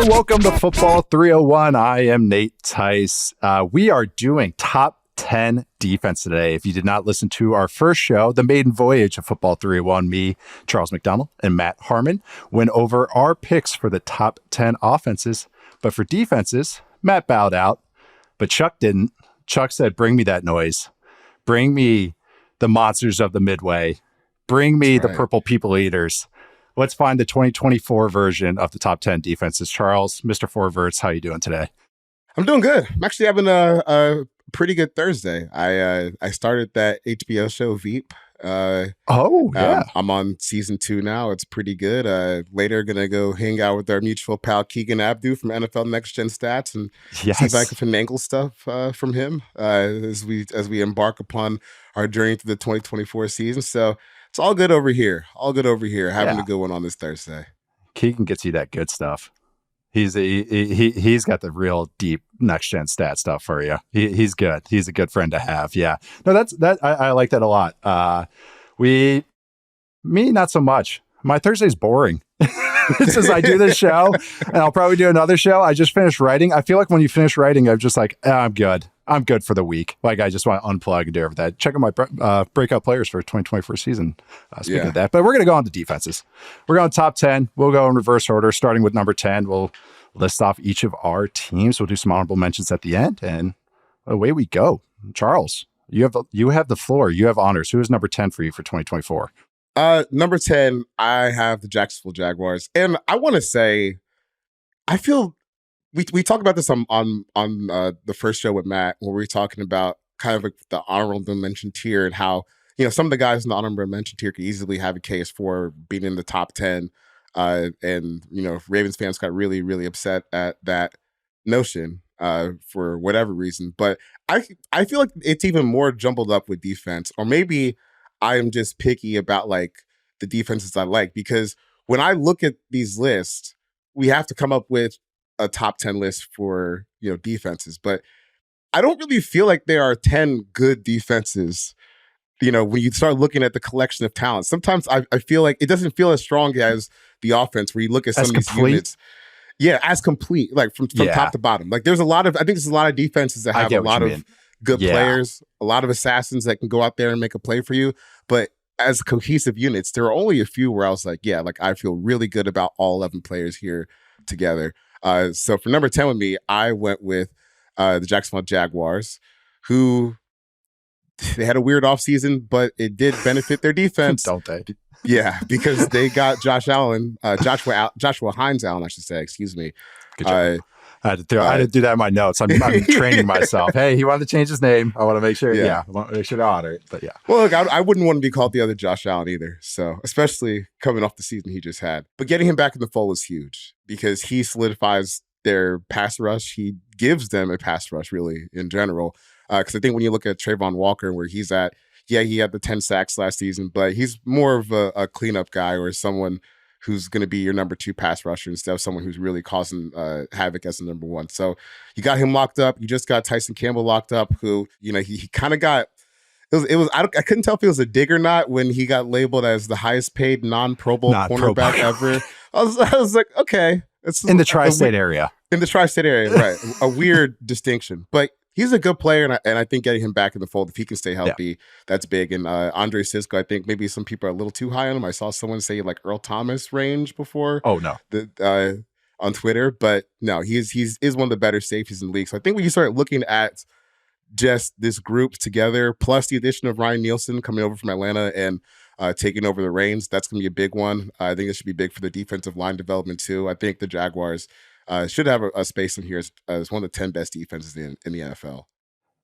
Welcome to Football 301. I am Nate Tice. We are doing top 10 defense today. If you did not listen to our first show, the maiden voyage of Football 301, me, Charles McDonald, and Matt Harmon went over our picks for the top 10 offenses. But for defenses, Matt bowed out, but Chuck didn't. Chuck said, bring me that noise. Bring me the monsters of the Midway. Bring me the purple people eaters. Let's find the 2024 version of the top 10 defenses. Charles, Mr. Forverts, how you doing today? I'm doing good. I'm actually having a pretty good Thursday. I started that HBO show Veep. I'm on season 2 now. It's pretty good. Later, gonna go hang out with our mutual pal Keegan Abdu from NFL Next Gen Stats and see if I can finagle stuff from him as we embark upon our journey through the 2024 season. So it's all good over here. Having a good one on this Thursday. Keegan gets you that good stuff. He's got the real deep next gen stat stuff for you. He's good. He's a good friend to have. Yeah. No, I like that a lot. Me, not so much. My Thursday's boring. Since I do this show and I'll probably do another show. I just finished writing. I feel like when you finish writing, I'm just like, I'm good. I'm good for the week. Like I just want to unplug and do everything. Check out my breakout players for 2024 season. Speaking of that, but we're going to go on to defenses. We're going top 10. We'll go in reverse order, starting with number 10. We'll list off each of our teams. We'll do some honorable mentions at the end, and away we go. Charles, you have the floor. You have honors. Who is number 10 for you for 2024? Number 10, I have the Jacksonville Jaguars, and I want to say, I feel. We talked about this on the first show with Matt, where we were talking about kind of like the honorable mention tier and how, some of the guys in the honorable mention tier could easily have a case for being in the top 10. And Ravens fans got really, really upset at that notion for whatever reason. But I feel like it's even more jumbled up with defense, or maybe I am just picky about like the defenses I like, because when I look at these lists, we have to come up with a top 10 list for defenses, but I don't really feel like there are 10 good defenses. When you start looking at the collection of talent, sometimes I feel like it doesn't feel as strong as the offense, where you look at some of these units. Yeah, as complete, like from top to bottom. Like I think there's a lot of defenses that have a lot of good players, a lot of assassins that can go out there and make a play for you. But as cohesive units, there are only a few where I was like, I feel really good about all 11 players here together. So for number 10 with me, I went with the Jacksonville Jaguars, who they had a weird offseason, but it did benefit their defense. Don't they? Yeah, because they got Joshua Hines Allen, I should say. Excuse me. Good job. I had to do that in my notes. I'm training myself. Hey, he wanted to change his name. I want to make sure. I want to make sure to honor it. But yeah. Well, look, I wouldn't want to be called the other Josh Allen either. So, especially coming off the season he just had. But getting him back in the fold is huge, because he solidifies their pass rush. He gives them a pass rush, really, in general. Because I think when you look at Trayvon Walker, where he's at, he had the 10 sacks last season, but he's more of a cleanup guy, or someone who's going to be your number 2 pass rusher instead of someone who's really causing havoc as the number 1. So you got him locked up. You just got Tyson Campbell locked up, who, he kind of got, I couldn't tell if it was a dig or not when he got labeled as the highest paid non-Pro Bowl cornerback ever. I was like, okay. It's in the tri-state area. In the tri-state area, right. A weird distinction. But he's a good player, and I think getting him back in the fold, if he can stay healthy, that's big. And Andre Sisco, I think maybe some people are a little too high on him. I saw someone say like Earl Thomas range before. Oh no, on Twitter, but no, he is one of the better safeties in the league. So I think when you start looking at just this group together, plus the addition of Ryan Nielsen coming over from Atlanta and taking over the reins, that's going to be a big one. I think it should be big for the defensive line development too. I think the Jaguars should have a space in here as one of the 10 best defenses in the NFL.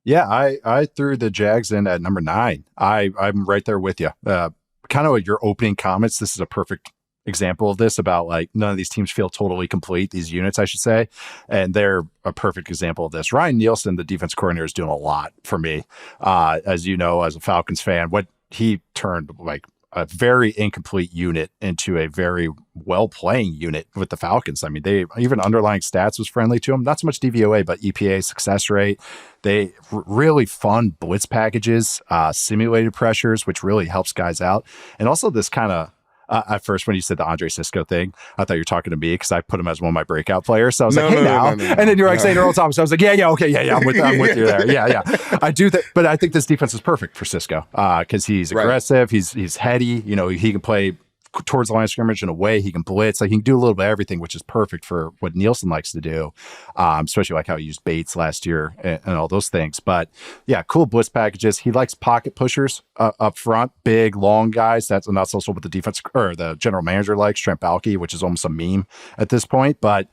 Yeah, I threw the Jags in at number 9. I'm right there with you. Kind of your opening comments. This is a perfect example of this, about like none of these teams feel totally complete, these units, I should say. And they're a perfect example of this. Ryan Nielsen, the defense coordinator, is doing a lot for me. As you know, as a Falcons fan, what he turned like a very incomplete unit into a very well-playing unit with the Falcons. I mean, they even underlying stats was friendly to them. Not so much DVOA, but EPA, success rate. They really fun blitz packages, simulated pressures, which really helps guys out. And also this kind of At first, when you said the Andre Cisco thing, I thought you were talking to me because I put him as one of my breakout players. So I was like, hey, now. And then you're like saying Earl Thomas. I was like, yeah, okay, yeah. I'm with you there. Yeah. I do that. But I think this defense is perfect for Cisco because he's aggressive. He's heady. He can play towards the line of scrimmage in a way. He can blitz. Like, he can do a little bit of everything, which is perfect for what Nielsen likes to do, especially like how he used Bates last year and all those things. But yeah, cool blitz packages. He likes pocket pushers up front, big, long guys. That's also what the defense or the general manager likes, Trent Baalke, which is almost a meme at this point. But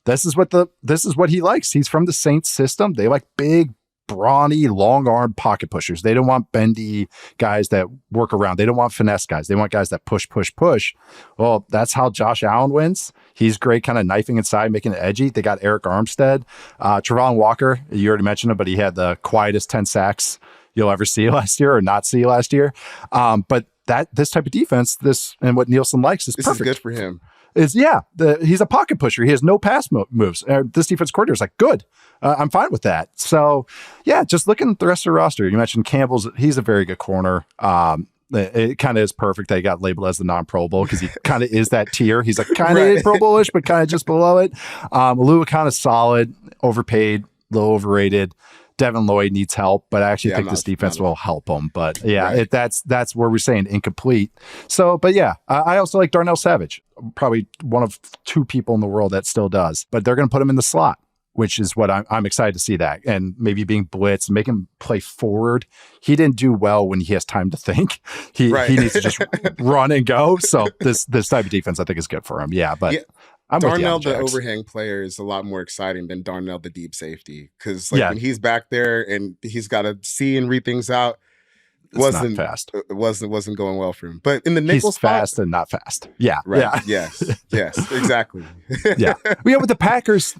this is what he likes. He's from the Saints system. They like big, brawny, long-armed pocket pushers. They don't want bendy guys that work around. They don't want finesse guys. They want guys that push. Well, that's how Josh Allen wins. He's great kind of knifing inside, making it edgy. They got Eric Armstead. Travon Walker, you already mentioned him, but he had the quietest 10 sacks you'll ever see last year or not see last year. But this type of defense, and what Nielsen likes is perfect. This is good for him. He's a pocket pusher. He has no pass moves. This defense coordinator is like, good. I'm fine with that. So, yeah, just looking at the rest of the roster. You mentioned Campbell's. He's a very good corner. It kind of is perfect that he got labeled as the non-Pro Bowl because he kind of is that tier. He's like kind of Pro Bowl-ish, but kind of just below it. Lua kind of solid, overpaid, low overrated. Devin Lloyd needs help, but I actually think this defense will help him. But yeah, that's where we're saying incomplete. So, but yeah, I also like Darnell Savage, probably one of two people in the world that still does. But they're going to put him in the slot, which is what I'm excited to see that. And maybe being blitzed, make him play forward. He didn't do well when he has time to think. He needs to just run and go. So this type of defense, I think, is good for him. Yeah, but. Yeah. Darnell, the overhang player, is a lot more exciting than Darnell, the deep safety. Because when he's back there and he's got to see and read things out, wasn't fast. It wasn't going well for him. But in the nickel spot, fast and not fast. Yeah. Right. Yeah. Yes. Exactly. Yeah. With the Packers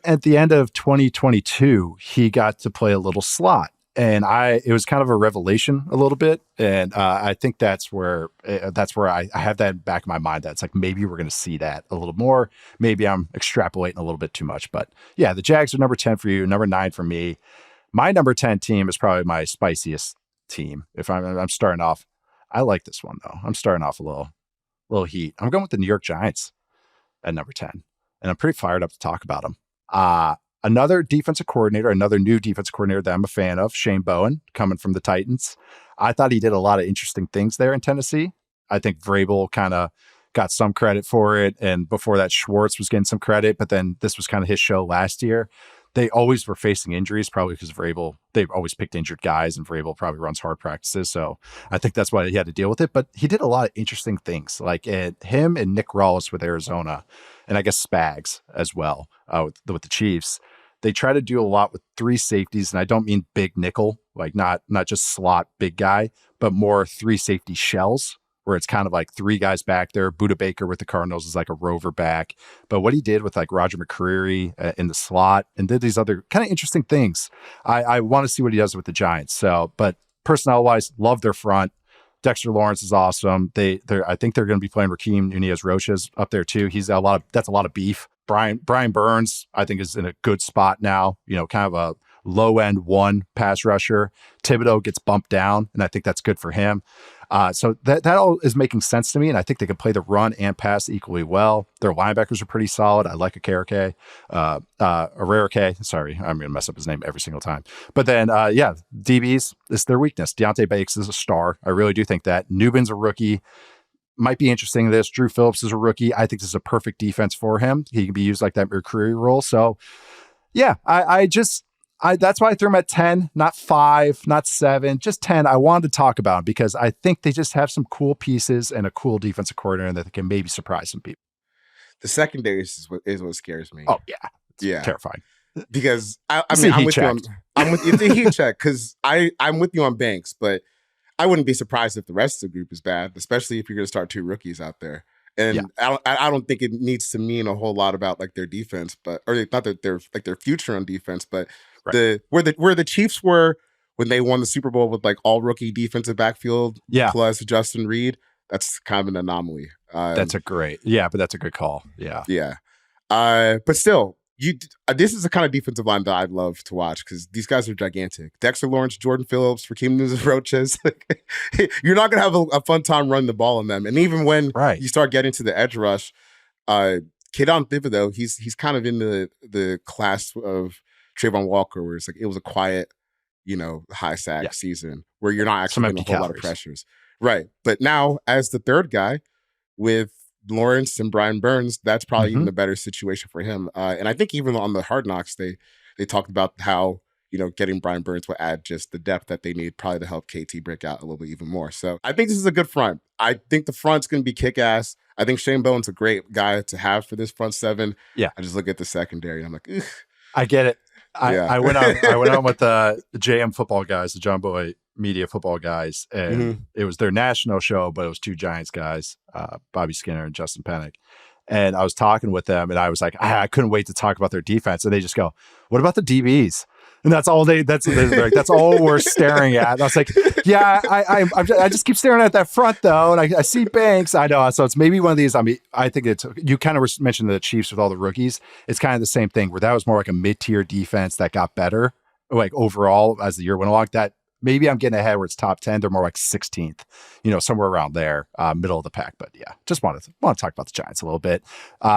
at the end of 2022, he got to play a little slot. And it was kind of a revelation a little bit. And I think that's where I have that back in my mind. That's like, maybe we're going to see that a little more. Maybe I'm extrapolating a little bit too much, but yeah, the Jags are number 10 for you, number 9 for me. My number 10 team is probably my spiciest team. If I'm starting off, I like this one though. I'm starting off a little heat. I'm going with the New York Giants at number 10, and I'm pretty fired up to talk about them. Another new defensive coordinator that I'm a fan of, Shane Bowen, coming from the Titans. I thought he did a lot of interesting things there in Tennessee. I think Vrabel kind of got some credit for it. And before that, Schwartz was getting some credit. But then this was kind of his show last year. They always were facing injuries, probably because Vrabel, they've always picked injured guys, and Vrabel probably runs hard practices. So I think that's why he had to deal with it. But he did a lot of interesting things, like him and Nick Rawls with Arizona, and I guess Spags as well with the Chiefs. They try to do a lot with 3 safeties, and I don't mean big nickel, like not just slot big guy, but more 3 safety shells, where it's kind of like 3 guys back there. Budda Baker with the Cardinals is like a rover back. But what he did with like Roger McCreary in the slot and did these other kind of interesting things, I want to see what he does with the Giants. So, but personnel-wise, love their front. Dexter Lawrence is awesome. I think they're going to be playing Raheem Nunez-Roches up there too. That's a lot of beef. Brian Burns, I think, is in a good spot now, kind of a low-end 1 pass rusher. Thibodeau gets bumped down, and I think that's good for him. So that all is making sense to me, and I think they can play the run and pass equally well. Their linebackers are pretty solid. I like Ararake. Sorry, I'm going to mess up his name every single time. But then, DBs is their weakness. Deontay Banks is a star. I really do think that. Nubin's a rookie. Might be interesting. Drew Phillips is a rookie. I think this is a perfect defense for him. He can be used like that McCreary role. So, yeah, that's why I threw him at 10, not 5, not 7, just 10. I wanted to talk about him because I think they just have some cool pieces and a cool defensive coordinator that can maybe surprise some people. The secondary is what scares me. Oh, yeah. Terrifying. Because I'm with you. It's a heat check because I'm with you on Banks, but I wouldn't be surprised if the rest of the group is bad, especially if you're going to start 2 rookies out there. And I don't think it needs to mean a whole lot about like their defense, or not that they're like their future on defense, but where the Chiefs were when they won the Super Bowl with like all rookie defensive backfield plus Justin Reed. That's kind of an anomaly. That's a good call. Yeah. Yeah. But still, This is the kind of defensive line that I'd love to watch because these guys are gigantic. Dexter Lawrence, Jordan Phillips, Raheem Nunez-Roches. You're not going to have a fun time running the ball on them. And even when you start getting to the edge rush, Kayvon Thibodeau, he's kind of in the class of Trayvon Walker, where it's like it was a quiet, high sack season where you're not actually getting a whole lot of pressures. Right. But now, as the third guy with Lawrence and Brian Burns, that's probably even a better situation for him. And I think even on the Hard Knocks, they talked about how, getting Brian Burns will add just the depth that they need probably to help KT break out a little bit even more. So I think this is a good front. I think the front's going to be kick-ass. I think Shane Bowen's a great guy to have for this front seven. Yeah. I just look at the secondary and I'm like, ugh. I get it. I went on with the JM football guys, the John Boy Media football guys, and it was their national show, but it was two Giants guys, Bobby Skinner and Justin Pennick. And I was talking with them, and I was like, I couldn't wait to talk about their defense. And they just go, "What about the DBs?" And that's all that's all we're staring at. And I was like, yeah, I just keep staring at that front though, and I see Banks. I know, so it's maybe one of these. I mean, I think it's, you kind of mentioned the Chiefs with all the rookies. It's kind of the same thing where that was more like a mid-tier defense that got better, like overall as the year went along. That maybe I'm getting ahead where it's top 10. They're more like 16th, somewhere around there, middle of the pack. But yeah, just want to talk about the Giants a little bit.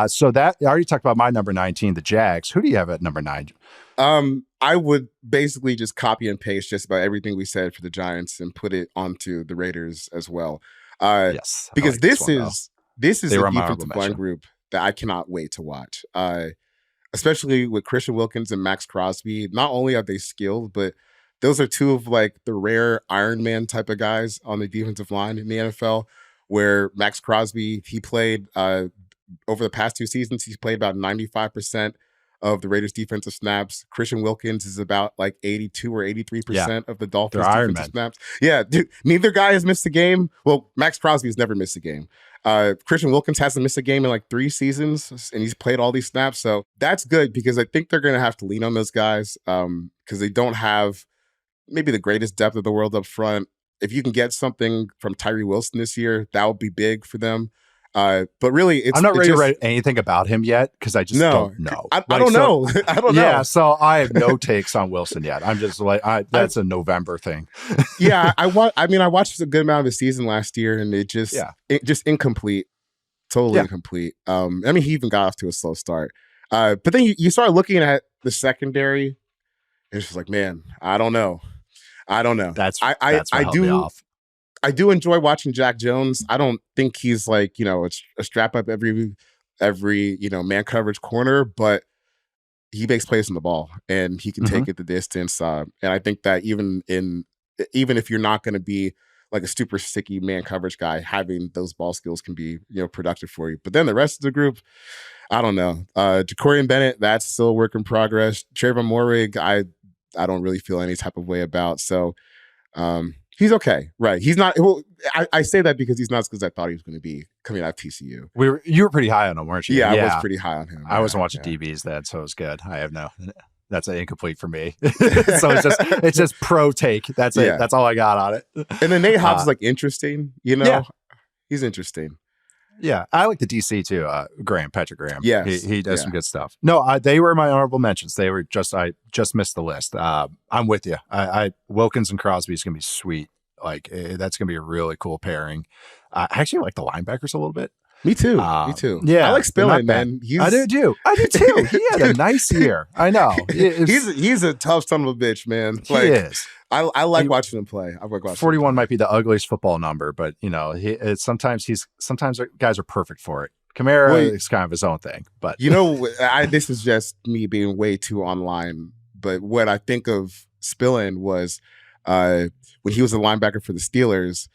So that I already talked about my number 19, the Jags. Who do you have at number 9? I would basically just copy and paste just about everything we said for the Giants and put it onto the Raiders as well. Yes, because like this is a my defensive line group that I cannot wait to watch. Especially with Christian Wilkins and Max Crosby. Not only are they skilled, but those are two of like the rare Iron Man type of guys on the defensive line in the NFL, where Max Crosby, he played over the past 2 seasons, he's played about 95% of the Raiders defensive snaps. Christian Wilkins is about like 82 or 83% of the Dolphins defensive snaps. Yeah, dude, neither guy has missed a game. Well, Max Crosby has never missed a game. Christian Wilkins hasn't missed a game in like 3 seasons, and he's played all these snaps. So that's good because I think they're going to have to lean on those guys because they don't have maybe the greatest depth of the world up front. If you can get something from Tyree Wilson this year, that would be big for them. But really, I'm not ready to write anything about him yet because I just don't know. I don't know. I don't know. Yeah, so I have no takes on Wilson yet. I'm just like, that's a November thing. Yeah, I watched a good amount of the season last year, and it just incomplete, totally incomplete. I mean, he even got off to a slow start. But then you start looking at the secondary, and it's just like, man, I don't know. That's I do enjoy watching Jack Jones. I don't think he's like, a strap up every man coverage corner, but he makes plays on the ball and he can take it the distance. And I think that even if you're not going to be like a super sticky man coverage guy, having those ball skills can be, productive for you. But then the rest of the group, I don't know. Jacorian Bennett, that's still a work in progress. Trayvon Moehrig, I don't really feel any type of way about. So, he's okay, right? He's not. Well, I say that because he's not as good as I thought he was going to be coming out of TCU. You were pretty high on him, weren't you? Yeah, I was pretty high on him. I wasn't watching DBs then, so it was good. I have no. That's incomplete for me. So it's just pro take. That's it. That's all I got on it. And then Nate Hobbs is like interesting. He's interesting. Yeah, I like the DC too. Patrick Graham. Yeah, he does some good stuff. No, they were my honorable mentions. I just missed the list. I'm with you. Wilkins and Crosby is gonna be sweet. Like that's gonna be a really cool pairing. I actually like the linebackers a little bit. Me too. Yeah, I like Spillane, man. I do too. He had a nice year. I know. He's a tough son of a bitch, man. Like, he is. I like watching him play. I like watching 41 might be the ugliest football number, but sometimes guys are perfect for it. Kamara is kind of his own thing, but this is just me being way too online. But what I think of Spillane was when he was a linebacker for the Steelers.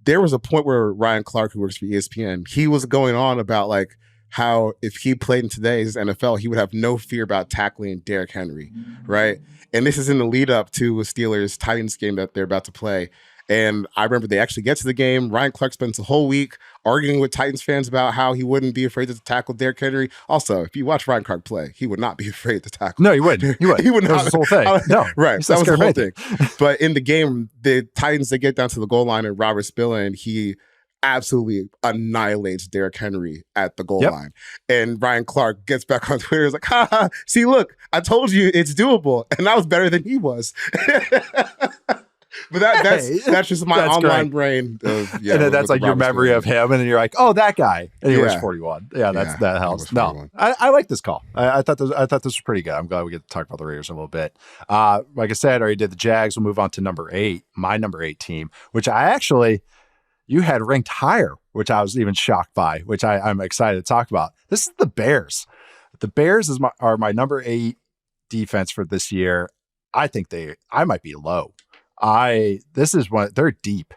There was a point where Ryan Clark, who works for ESPN, he was going on about like how if he played in today's NFL, he would have no fear about tackling Derrick Henry, right? And this is in the lead up to a Steelers Titans game that they're about to play. And I remember they actually get to the game. Ryan Clark spends the whole week arguing with Titans fans about how he wouldn't be afraid to tackle Derrick Henry. Also, if you watch Ryan Clark play, he would not be afraid to tackle. No, he wouldn't. He would not. That was the whole thing. No, right. That was the whole thing. But in the game, the Titans, they get down to the goal line and Robert Spillane, he absolutely annihilates Derrick Henry at the goal Yep. line. And Ryan Clark gets back on Twitter. Is like, ha ha, see, look, I told you it's doable. And that was better than he was. But that's just my online brain. And then that's like your memory of him. And then you're like, oh, that guy. And he wears 41. Yeah, that helps. No, I like this call. I thought this was pretty good. I'm glad we get to talk about the Raiders a little bit. Like I said, I already did the Jags. We'll move on to number 8, my number 8 team, which you had ranked higher, which I was even shocked by, which I'm excited to talk about. This is the Bears. The Bears are my number 8 defense for this year. I think I might be low. They're deep.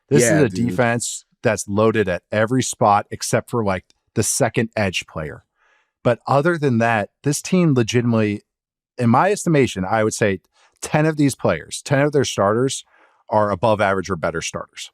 This is a defense that's loaded at every spot except for like the second edge player. But other than that, this team legitimately, in my estimation, I would say 10 of these players, 10 of their starters are above average or better starters.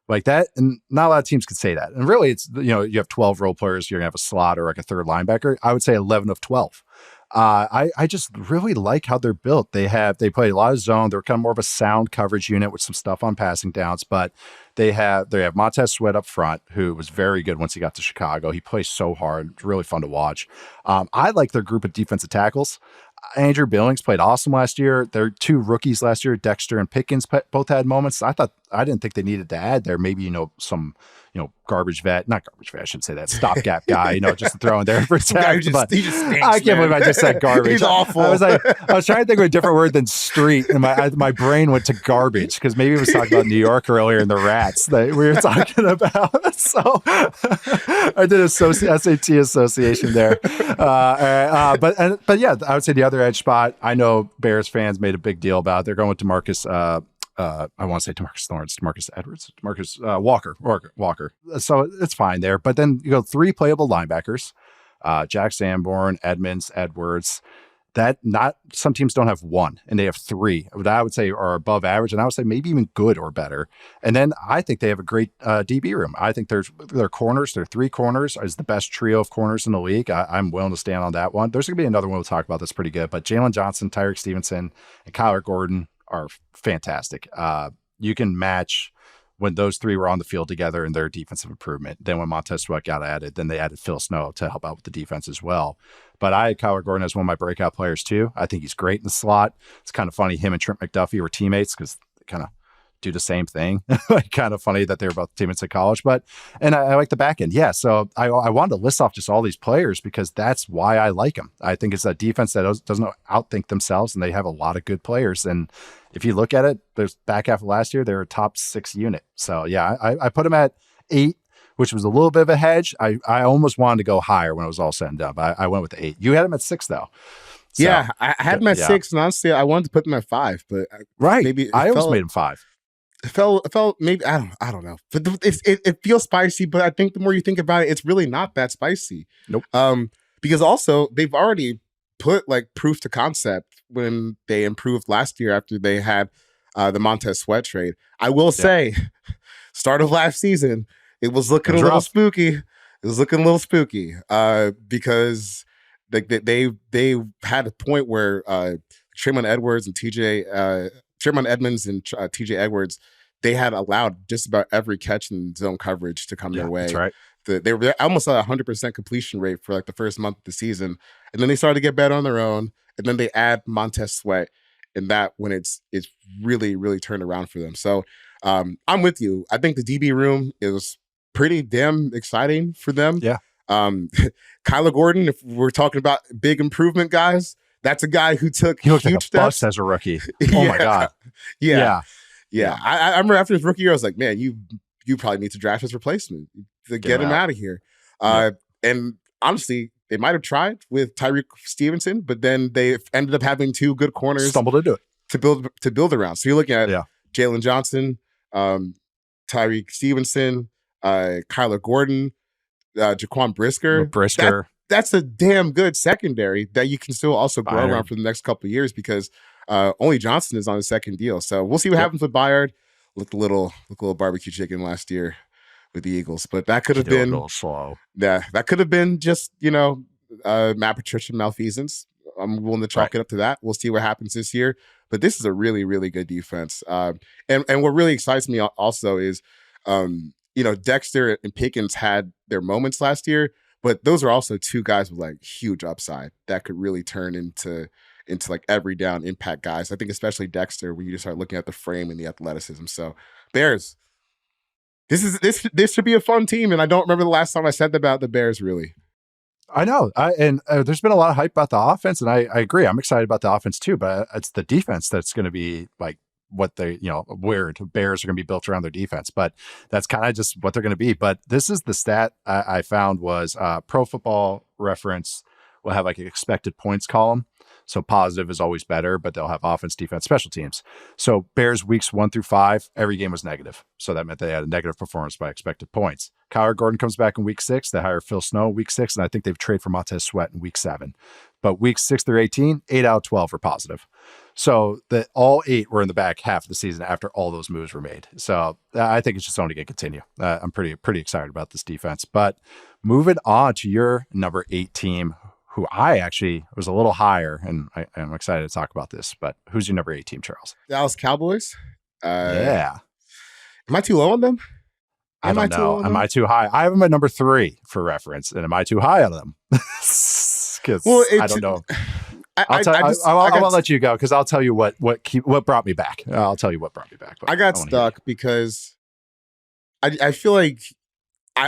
Like that, and not a lot of teams could say that. And really, it's, you have 12 role players, you're going to have a slot or like a third linebacker. I would say 11 of 12. I just really like how they're built. They play a lot of zone. They're kind of more of a sound coverage unit with some stuff on passing downs, but they have Montez Sweat up front, who was very good once he got to Chicago. He plays so hard. It's really fun to watch. I like their group of defensive tackles. Andrew Billings played awesome last year. Their 2 rookies last year, Dexter and Pickens, both had moments. I didn't think they needed to add there. Maybe, some, not garbage vet, I shouldn't say that, stopgap guy, just to throw in there for protect. He just stinks, I can't believe I just said garbage. He's awful. I was trying to think of a different word than street, and my brain went to garbage because maybe it was talking about New York earlier and the rats that we were talking about. So I did a SAT association there. But yeah, I would say the other edge spot, I know Bears fans made a big deal about. They're going with DeMarcus. I want to say DeMarcus Lawrence, DeMarcus Edwards, DeMarcus Walker. So it's fine there. But then you go 3 playable linebackers, Jack Sanborn, Edmonds, Edwards. Some teams don't have 1, and they have 3 that I would say are above average, and I would say maybe even good or better. And then I think they have a great DB room. I think their corners, their 3 corners is the best trio of corners in the league. I'm willing to stand on that one. There's going to be another one we'll talk about that's pretty good, but Jalen Johnson, Tyreek Stevenson, and Kyler Gordon are fantastic. You can match when those 3 were on the field together in their defensive improvement. Then when Montez Sweat got added, then they added Phil Snow to help out with the defense as well. But I had Kyler Gordon as one of my breakout players too. I think he's great in the slot. It's kind of funny him and Trent McDuffie were teammates because they kind of do the same thing. Kind of funny that they were both teammates at college. And I like the back end. Yeah, so I wanted to list off just all these players because that's why I like them. I think it's a defense that doesn't outthink themselves, and they have a lot of good players. And if you look at it, there's back half of last year, they were a top 6 unit. So yeah, I put them at 8, which was a little bit of a hedge. I almost wanted to go higher when it was all said and done, but I went with 8. You had them at 6 though. So, yeah, I had them at 6, and honestly, I wanted to put them at 5, but maybe I almost made them 5. It felt maybe I don't know, but it feels spicy. But I think the more you think about it, it's really not that spicy. Nope. Because also they've already put like proof to concept when they improved last year after they had the Montez Sweat trade. I will say, start of last season, it was looking a little spooky. It was looking a little spooky because they had a point where Tremont Edwards and Tremont Edmonds and TJ Edwards, they had allowed just about every catch in zone coverage to come their way. That's right. They were almost at 100% completion rate for like the first month of the season. And then they started to get better on their own. And then they add Montez Sweat. And that when it's really, really turned around for them. So I'm with you. I think the DB room is pretty damn exciting for them. Yeah. Kyler Gordon, if we're talking about big improvement guys, that's a guy who took he looked huge like a steps bust as a rookie. Oh my God. Yeah. I remember after his rookie year, I was like, man, you probably need to draft his replacement to get him out of here. And honestly, they might have tried with Tyreek Stevenson, but then they ended up having 2 good corners. Stumbled into it. To build around. So you're looking at Jalen Johnson, Tyreek Stevenson, Kyler Gordon, Jaquan Brisker. That's a damn good secondary that you can still also grow around for the next couple of years because only Johnson is on his second deal. So we'll see what happens with Byard. Looked a little barbecue chicken last year with the Eagles, but that could have been a little slow. Yeah, that could have been just Matt Patricia malfeasance. I'm willing to chalk it up to that. We'll see what happens this year, but this is a really, really good defense. And what really excites me also is Dexter and Pickens had their moments last year, but those are also two guys with like huge upside that could really turn into like every down impact guys. I think especially Dexter when you just start looking at the frame and the athleticism. So Bears, this should be a fun team, and I don't remember the last time I said that about the Bears really. I know. There's been a lot of hype about the offense, and I agree. I'm excited about the offense too, but it's the defense that's going to be like what they, weird Bears are going to be built around their defense, but that's kind of just what they're going to be. But this is the stat I found was Pro Football Reference will have like an expected points column. So positive is always better, but they'll have offense, defense, special teams. So Bears weeks 1 through 5, every game was negative. So that meant they had a negative performance by expected points. Kyler Gordon comes back in week 6. They hire Phil Snow in week 6, and I think they've traded for Montez Sweat in week 7. But weeks 6 through 18, 8 out of 12 were positive. So all 8 were in the back half of the season after all those moves were made. So I think it's just only going to continue. I'm pretty excited about this defense. But moving on to your number 8 team, who I actually was a little higher, and I'm excited to talk about this, but who's your number 8 team, Charles? Dallas Cowboys. Yeah. Am I too low on them? I don't know. Am I too high? I have them at number 3 for reference, and am I too high on them? Because I don't know. I'll let you go because I'll tell you what brought me back. I'll tell you what brought me back. I got stuck because I feel like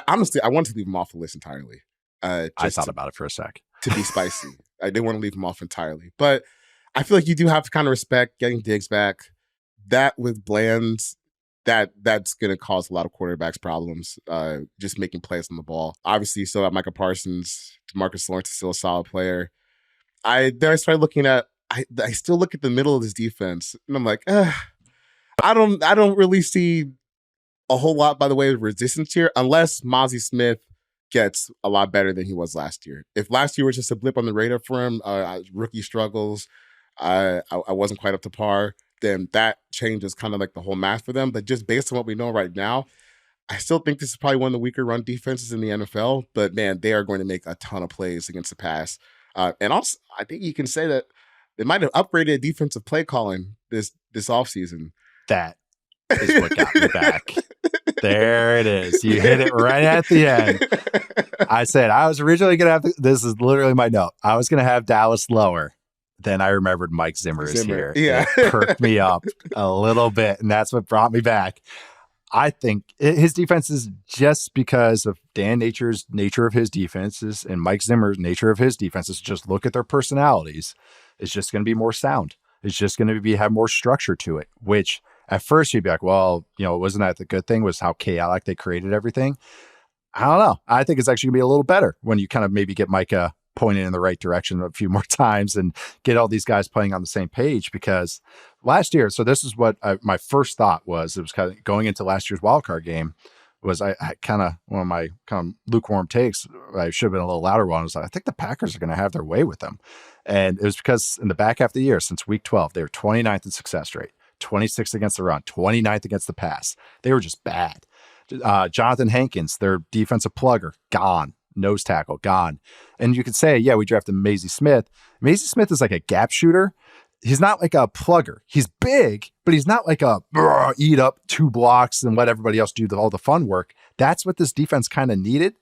honestly I wanted to leave them off the list entirely. I thought about it for a sec. To be spicy. I didn't want to leave him off entirely. But I feel like you do have to kind of respect getting Diggs back. That with Bland, that's going to cause a lot of quarterbacks problems, just making plays on the ball. Obviously, you still have Micah Parsons. DeMarcus Lawrence is still a solid player. I started looking at, I still look at the middle of this defense, and I'm like, I don't really see a whole lot by the way of resistance here, unless Mozzie Smith gets a lot better than he was last year. If last year was just a blip on the radar for him, rookie struggles, I wasn't quite up to par, then that changes kind of like the whole math for them. But just based on what we know right now, I still think this is probably one of the weaker run defenses in the NFL. But man, they are going to make a ton of plays against the pass. And also, I think you can say that they might have upgraded defensive play calling this offseason. That is what got me back. There it is. You hit it right at the end. I said I was originally going to have, this is literally my note, I was going to have Dallas lower. Then I remembered Mike Zimmer is here. Yeah. It perked me up a little bit, and that's what brought me back. I think his defense is just because of Dan Nature's nature of his defenses and Mike Zimmer's nature of his defenses. Just look at their personalities. It's just going to be more sound. It's just going to have more structure to it, which at first you'd be like, well, wasn't that the good thing was how chaotic they created everything? I don't know. I think it's actually going to be a little better when you kind of maybe get Micah pointing in the right direction a few more times and get all these guys playing on the same page, because last year, so this is what my first thought was, it was kind of going into last year's wildcard game was I kind of, one of my kind of lukewarm takes, I should have been a little louder one, was I think the Packers are going to have their way with them. And it was because in the back half of the year, since week 12, they were 29th in success rate, 26th against the run, 29th against the pass. They were just bad. Jonathan Hankins, their defensive plugger, gone. Nose tackle, gone. And you could say, yeah, we drafted Maisie Smith. Maisie Smith is like a gap shooter. He's not like a plugger. He's big, but he's not like a eat up 2 blocks and let everybody else do all the fun work. That's what this defense kind of needed.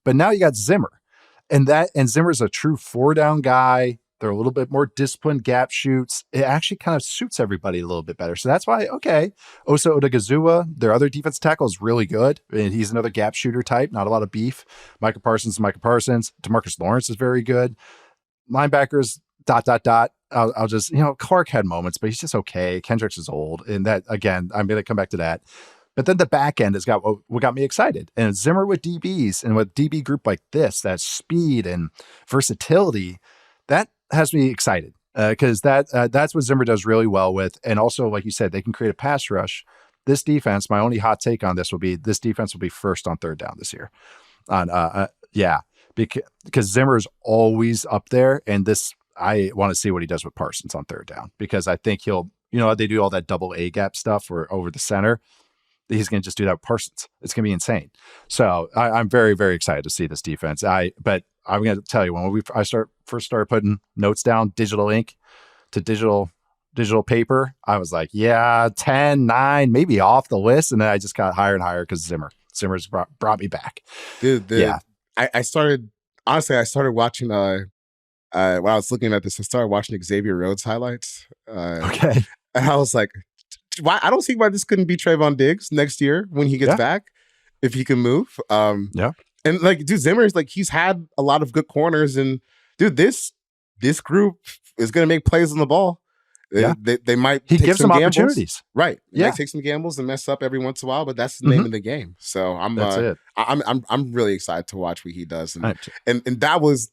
But now you got Zimmer. And Zimmer's a true 4-down guy. They're a little bit more disciplined gap shoots. It actually kind of suits everybody a little bit better. So that's why, okay, Osa Odigizua, their other defensive tackle, is really good. And he's another gap shooter type, not a lot of beef. Micah Parsons. DeMarcus Lawrence is very good. Linebackers, ... I'll just, Clark had moments, but he's just okay. Kendricks is old. And that, again, I'm going to come back to that. But then the back end has got what got me excited. And Zimmer with DBs and with DB group like this, that speed and versatility, that has me excited because that's what Zimmer does really well with. And also, like you said, they can create a pass rush. This defense, my only hot take on this will be this defense will be first on 3rd down this year. Because Zimmer is always up there. And this, I want to see what he does with Parsons on 3rd down, because I think he'll, they do all that double A gap stuff or over the center. He's going to just do that with Parsons. It's going to be insane. So I'm very, very excited to see this defense. But I'm going to tell you, when I first started putting notes down, digital ink to digital paper, I was like, yeah, 10, 9, maybe off the list. And then I just got higher and higher because Zimmer. Zimmer's brought me back. Dude, Yeah. I started watching while I was looking at this, I started watching Xavier Rhodes highlights. Okay. And I was like, why? I don't see why this couldn't be Trayvon Diggs next year when he gets back, if he can move. Yeah. And like, dude, Zimmer is like, he's had a lot of good corners, and dude, this group is going to make plays on the ball. Yeah. They might. He take gives some them gambles. Opportunities. Right. They Yeah. might take some gambles and mess up every once in a while, but that's the name of the game. So That's it. I'm really excited to watch what he does, and that was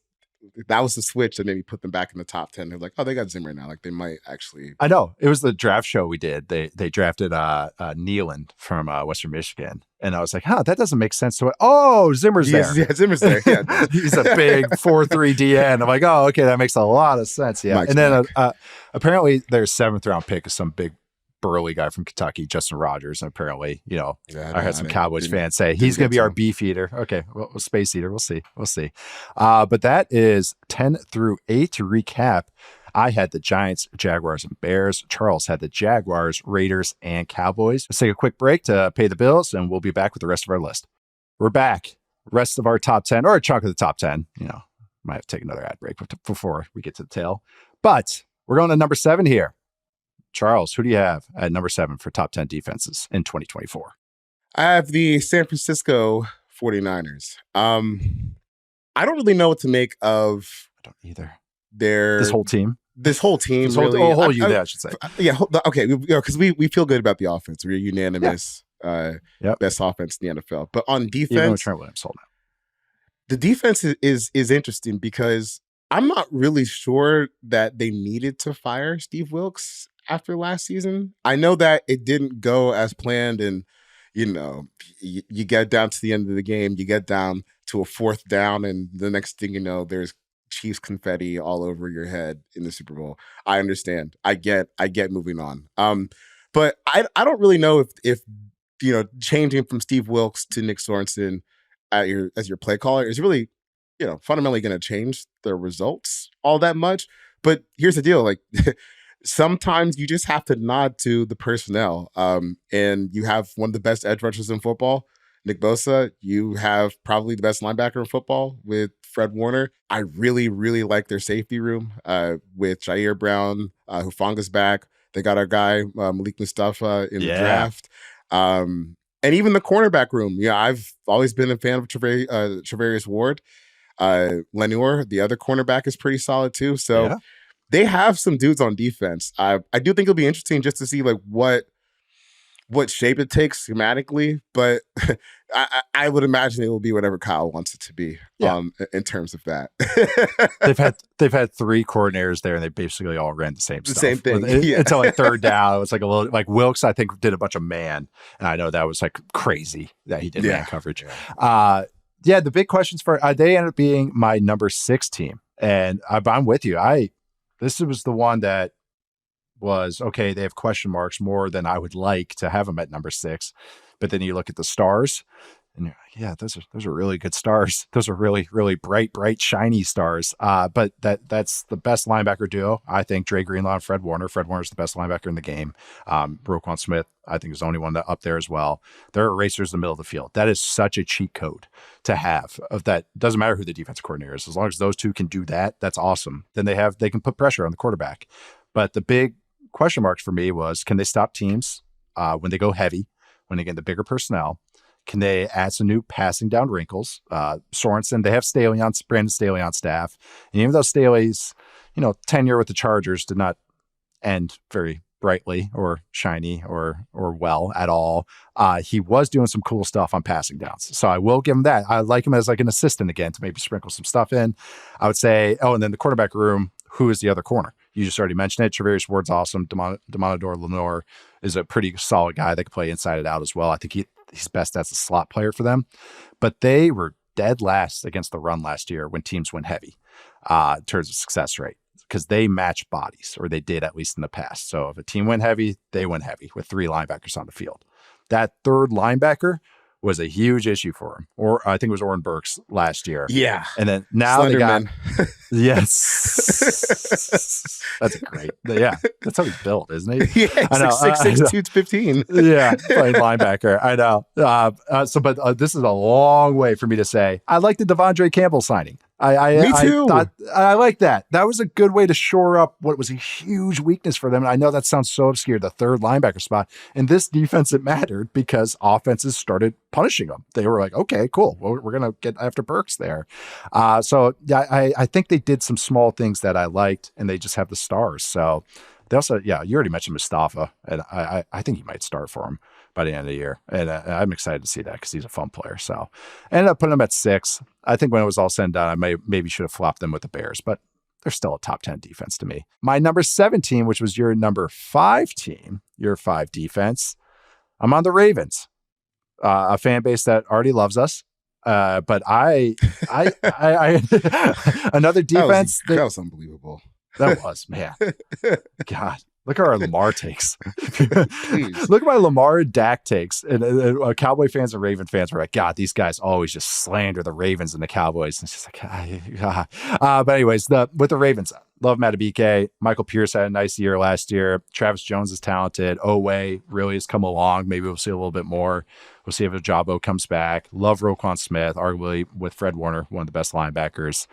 the switch that maybe put them back in the top 10. They're like, oh, they got Zimmer now. Like, they might actually. I know. It was the draft show we did. They drafted Nealand from Western Michigan. And I was like, that doesn't make sense to it. Oh, Zimmer's there. Yeah, Zimmer's there. Yeah. He's a big 4-3 DN. I'm like, oh, okay, that makes a lot of sense. Yeah. Mike's and then apparently their 7th round pick is some big burly guy from Kentucky, Justin Rogers. And apparently, I heard some Cowboys fans say he's going to be our beef eater. Okay, well, space eater. We'll see. But that is 10 through 8 to recap. I had the Giants, Jaguars, and Bears. Charles had the Jaguars, Raiders, and Cowboys. Let's take a quick break to pay the bills, and we'll be back with the rest of our list. We're back. Rest of our top 10, or a chunk of the top 10. Might have to take another ad break before we get to the tail. But we're going to number 7 here. Charles, who do you have at number 7 for top 10 defenses in 2024? I have the San Francisco 49ers. I don't really know what to make of. I don't either. This whole team. This whole unit, I should say. Yeah. Okay. Because we feel good about the offense. We're unanimous. Best offense in the NFL. But on defense, Trent Williams sold out. The defense is interesting because I'm not really sure that they needed to fire Steve Wilkes after last season. I know that it didn't go as planned, and you get down to the end of the game, you get down to a 4th down, and the next thing you know, there's Chiefs confetti all over your head in the Super Bowl. I understand. I get moving on. But I don't really know if changing from Steve Wilkes to Nick Sorensen as your play caller is really, fundamentally going to change the results all that much. But here's the deal. Like, sometimes you just have to nod to the personnel. And you have one of the best edge rushers in football, Nick Bosa. You have probably the best linebacker in football with Fred Warner. I really, really like their safety room with Jair Brown, Hufanga's back. They got our guy, Malik Mustafa, in the draft. And even the cornerback room. Yeah, I've always been a fan of Travarius Ward. Lenoir, the other cornerback, is pretty solid too. So they have some dudes on defense. I do think it'll be interesting just to see like what shape it takes schematically, but I would imagine it will be whatever Kyle wants it to be in terms of that. they've had 3 coordinators there, and they basically all ran the same stuff. Same thing. Until like 3rd down. It was like a little like Wilkes, I think, did a bunch of man, and I know that was like crazy that he did man coverage. The big questions for they ended up being my number 6 team, and I'm with you. This was the one that was, okay, they have question marks more than I would like to have them at number 6. But then you look at the stars and you're like, those are really good stars. Those are really, really bright, shiny stars. But that's the best linebacker duo. I think Dre Greenlaw and Fred Warner. Fred Warner's the best linebacker in the game. Roquan Smith, I think, is the only one that up there as well. They're erasers in the middle of the field. That is such a cheat code to have of that. Doesn't matter who the defensive coordinator is. As long as those two can do that, that's awesome. Then they can put pressure on the quarterback. But the big question marks for me was, can they stop teams when they go heavy, when they get the bigger personnel? Can they add some new passing down wrinkles? Sorensen, they have Brandon Staley on staff. And even though Staley's, tenure with the Chargers did not end very brightly or shiny or well at all, he was doing some cool stuff on passing downs. So I will give him that. I like him as like an assistant again to maybe sprinkle some stuff in. I would say, and then the quarterback room, who is the other corner? You just already mentioned it. Travarius Ward's awesome. Demonador Lenoir is a pretty solid guy that can play inside and out as well. I think he's best as a slot player for them. But they were dead last against the run last year when teams went heavy in terms of success rate, because they match bodies, or they did at least in the past. So if a team went heavy, they went heavy with 3 linebackers on the field. That 3rd linebacker was a huge issue for him. Or I think it was Oren Burks last year. Yeah. And then now they got, Slenderman. yes, that's great. Yeah, that's how he's built, isn't he? Yeah, I know. 6'6", 215. Yeah, playing linebacker. I know. But this is a long way for me to say I like the Devondre Campbell signing. Me too. I like that. That was a good way to shore up what was a huge weakness for them. And I know that sounds so obscure, the third linebacker spot. In this defense, it mattered because offenses started punishing them. They were like, okay, cool. Well, we're going to get after Burks there. So I think they did some small things that I liked, and they just have the stars. So they also, yeah, you already mentioned Mustafa, and I think he might start for him by the end of the year. And I'm excited to see that because he's a fun player. So I ended up putting him at 6. I think when it was all said and done, I maybe should have flopped them with the Bears, but they're still a top 10 defense to me. My number 17, which was your number 5 team, your 5 defense, I'm on the Ravens, a fan base that already loves us. But I another defense. That was unbelievable. That was, man. God. Look at our Lamar takes. Look at my Lamar Dak takes. And Cowboy fans and Raven fans were like, God, these guys always just slander the Ravens and the Cowboys. And it's just like, but anyways, with the Ravens, love Matabike. Michael Pierce had a nice year last year. Travis Jones is talented. Oweh really has come along. Maybe we'll see a little bit more. We'll see if Ajabo comes back. Love Roquan Smith, arguably with Fred Warner, one of the best linebackers.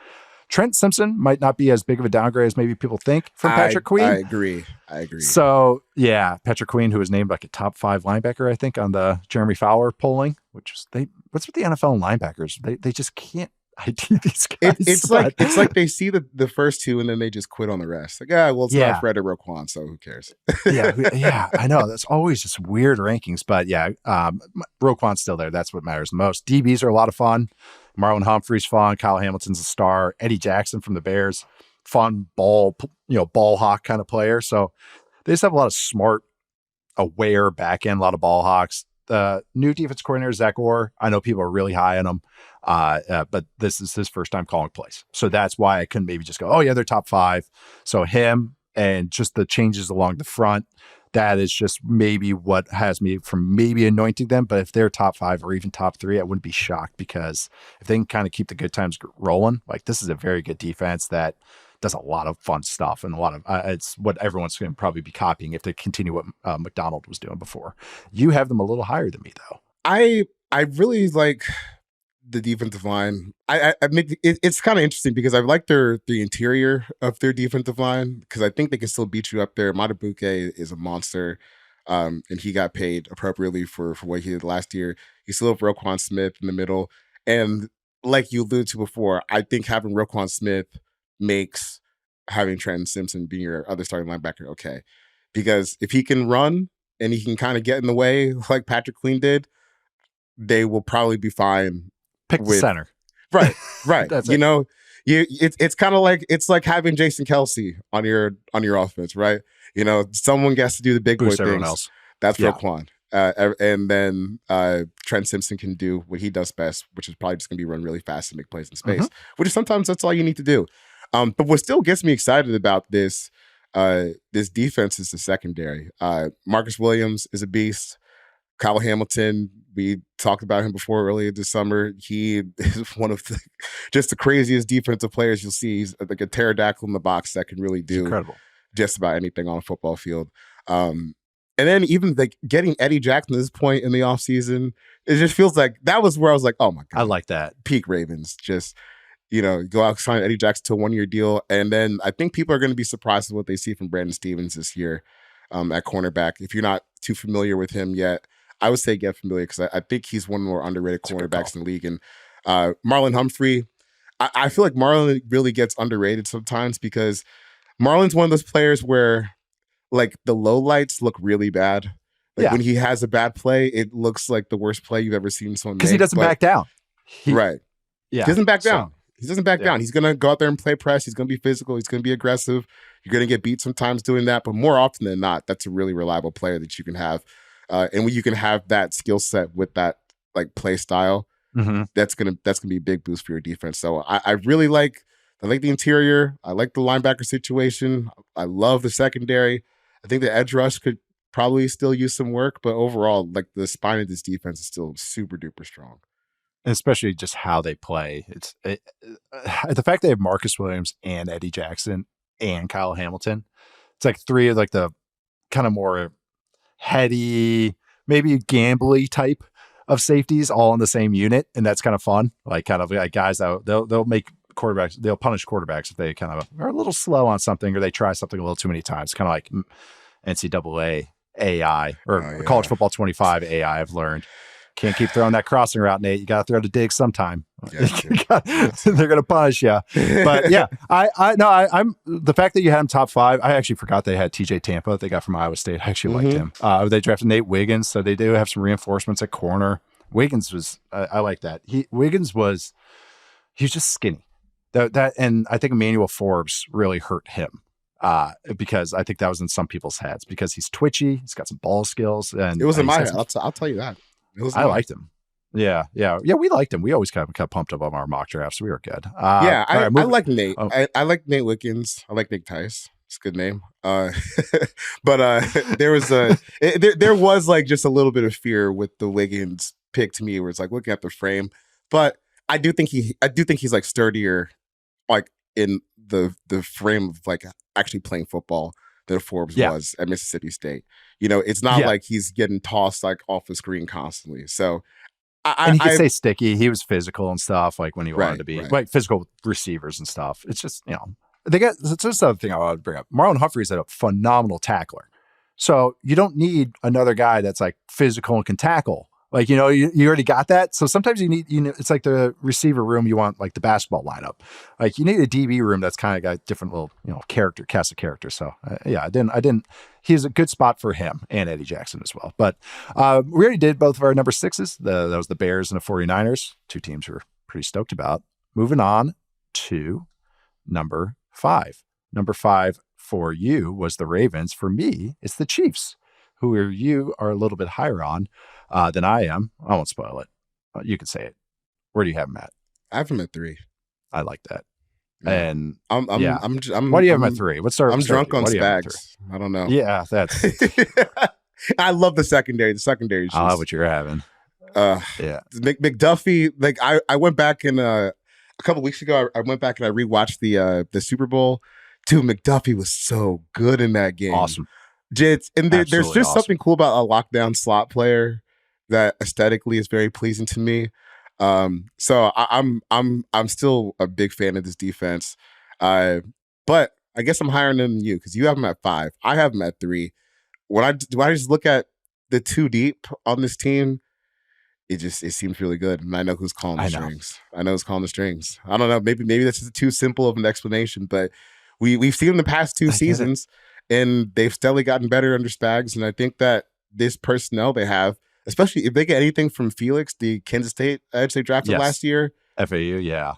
Trent Simpson might not be as big of a downgrade as maybe people think from Patrick Queen. I agree. So, yeah, Patrick Queen, who was named like a top 5 linebacker, I think, on the Jeremy Fowler polling, which is what's with the NFL and linebackers? They just can't ID these guys. It's like they see the first 2 and then they just quit on the rest. Like, well, it's not Fred or Roquan, so who cares? yeah, I know. That's always just weird rankings, but yeah, Roquan's still there. That's what matters most. DBs are a lot of fun. Marlon Humphrey's fun. Kyle Hamilton's a star. Eddie Jackson from the Bears, fun ball hawk kind of player. So they just have a lot of smart, aware back end, a lot of ball hawks. The new defense coordinator, Zach Orr, I know people are really high on him, but this is his first time calling plays. So that's why I couldn't maybe just go, oh yeah, they're top 5. So him and just the changes along the front, that is just maybe what has me from maybe anointing them. But if they're top 5 or even top 3, I wouldn't be shocked, because if they can kind of keep the good times rolling, like this is a very good defense that does a lot of fun stuff, and a lot of it's what everyone's going to probably be copying if they continue what McDonald was doing before. You have them a little higher than me, though. I really like the defensive line. I make it's kind of interesting because I like the interior of their defensive line, because I think they can still beat you up there. Madubuike is a monster, and he got paid appropriately for what he did last year. You still have Roquan Smith in the middle, and like you alluded to before, I think having Roquan Smith makes having Trenton Simpson being your other starting linebacker okay, because if he can run and he can kind of get in the way like Patrick Queen did, they will probably be fine. Pick the center. Right. That's it's kind of like, it's like having Jason Kelsey on your offense, right? Someone gets to do the big boy things. Else. That's Roquan. And then Trent Simpson can do what he does best, which is probably just going to be run really fast and make plays in space, which is sometimes that's all you need to do. But what still gets me excited about this defense is the secondary. Marcus Williams is a beast. Kyle Hamilton, we talked about him before earlier this summer. He is one of just the craziest defensive players you'll see. He's like a pterodactyl in the box that can really do just about anything on a football field. And then even like getting Eddie Jackson at this point in the offseason, it just feels like that was where I was like, oh my God. I like that. Peak Ravens. Just, go out and sign Eddie Jackson to a 1-year deal. And then I think people are going to be surprised with what they see from Brandon Stevens this year at cornerback. If you're not too familiar with him yet, I would say get familiar, because I think he's one of the more underrated cornerbacks in the league. And Marlon Humphrey, I feel like Marlon really gets underrated sometimes, because Marlon's one of those players where like the lowlights look really bad. Like when he has a bad play, it looks like the worst play you've ever seen someone make. Because he doesn't back down. Right. Yeah. He doesn't back down. He doesn't back Yeah. down. He's going to go out there and play press. He's going to be physical. He's going to be aggressive. You're going to get beat sometimes doing that. But more often than not, that's a really reliable player that you can have. And when you can have that skill set with that like play style, that's gonna be a big boost for your defense. So I really like the interior. I like the linebacker situation. I love the secondary. I think the edge rush could probably still use some work, but overall, like the spine of this defense is still super duper strong. Especially just how they play. The fact they have Marcus Williams and Eddie Jackson and Kyle Hamilton. It's like three of like the kind of more heady, maybe gambly type of safeties all in the same unit, and that's kind of fun. Like kind of like guys that they'll make quarterbacks, they'll punish quarterbacks if they kind of are a little slow on something or they try something a little too many times. Kind of like NCAA AI or College Football 25 AI. I've learned. Can't keep throwing that crossing route, Nate. You got to throw the dig sometime. Yeah, they're going to punish you. But yeah, I'm the fact that you had him top 5. I actually forgot they had TJ Tampa. They got from Iowa State. I actually liked him. They drafted Nate Wiggins, so they do have some reinforcements at corner. Wiggins was, I like that. He was just skinny. That and I think Emmanuel Forbes really hurt him. Because I think that was in some people's heads because he's twitchy. He's got some ball skills, and it was in my head. I'll tell you that. I liked him. Yeah. We liked him. We always kind of pumped up on our mock drafts. We were good. I like Nate. I like Nate Wiggins. I like Nick Tice. It's a good name. But there was like just a little bit of fear with the Wiggins pick to me, where it's like looking at the frame. But I do think he's like sturdier, like in the frame of like actually playing football that Forbes was at Mississippi State. You know, it's not like he's getting tossed like off the screen constantly. So and he could stay sticky. He was physical and stuff, like when he wanted to be like physical with receivers and stuff. It's just, they got, that's just another thing I wanted to bring up. Marlon Humphrey's a phenomenal tackler. So you don't need another guy that's like physical and can tackle. Like, you already got that. So sometimes you need, it's like the receiver room, you want like the basketball lineup. Like you need a DB room that's kind of got different little, cast of character. So I didn't, he's a good spot for him and Eddie Jackson as well. But we already did both of our number 6s. That was the Bears and the 49ers, 2 teams we're pretty stoked about. Moving on to number 5. Number 5 for you was the Ravens. For me, it's the Chiefs, who you are a little bit higher on than I am. I won't spoil it. You can say it. Where do you have him at? I have him at 3. I like that. Yeah. And I'm why do you have him at 3? What's our? I'm drunk on Spags. I don't know. Yeah, that's. I love the secondary. The secondary. Just, I love what you're having. McDuffie. Like I went back in a couple weeks ago. I went back and I rewatched the Super Bowl. Dude, McDuffie was so good in that game. Awesome. There's just something cool about a lockdown slot player that aesthetically is very pleasing to me. So I'm still a big fan of this defense. But I guess I'm higher than you because you have them at 5. I have them at 3. When I just look at the 2 deep on this team, it seems really good. And I know who's calling the strings. I know who's calling the strings. I don't know. Maybe that's just too simple of an explanation, but we've seen the past 2 seasons. And they've steadily gotten better under Spags. And I think that this personnel they have, especially if they get anything from Felix, the Kansas State edge they drafted last year. FAU, yeah.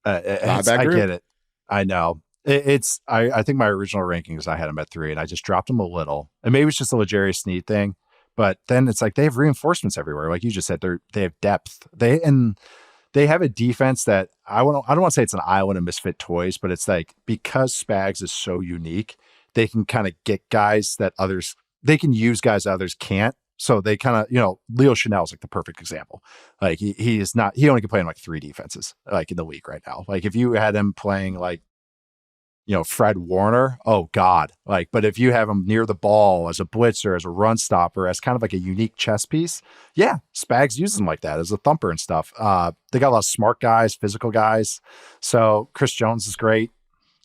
I get it. I know. I think my original rankings, I had them at 3, and I just dropped them a little. And maybe it's just a L'Jarius Sneed thing. But then it's like they have reinforcements everywhere. Like you just said, they have depth. They have a defense that I don't want to say it's an island of misfit toys, but it's like because Spags is so unique, they can kind of get guys that they can use guys that others can't. So they kind of, Leo Chanel is like the perfect example. Like he only can play in like 3 defenses, like in the league right now. Like if you had him playing like, Fred Warner, oh God. Like, but if you have him near the ball as a blitzer, as a run stopper, as kind of like a unique chess piece, yeah, Spags uses him like that as a thumper and stuff. They got a lot of smart guys, physical guys. So Chris Jones is great.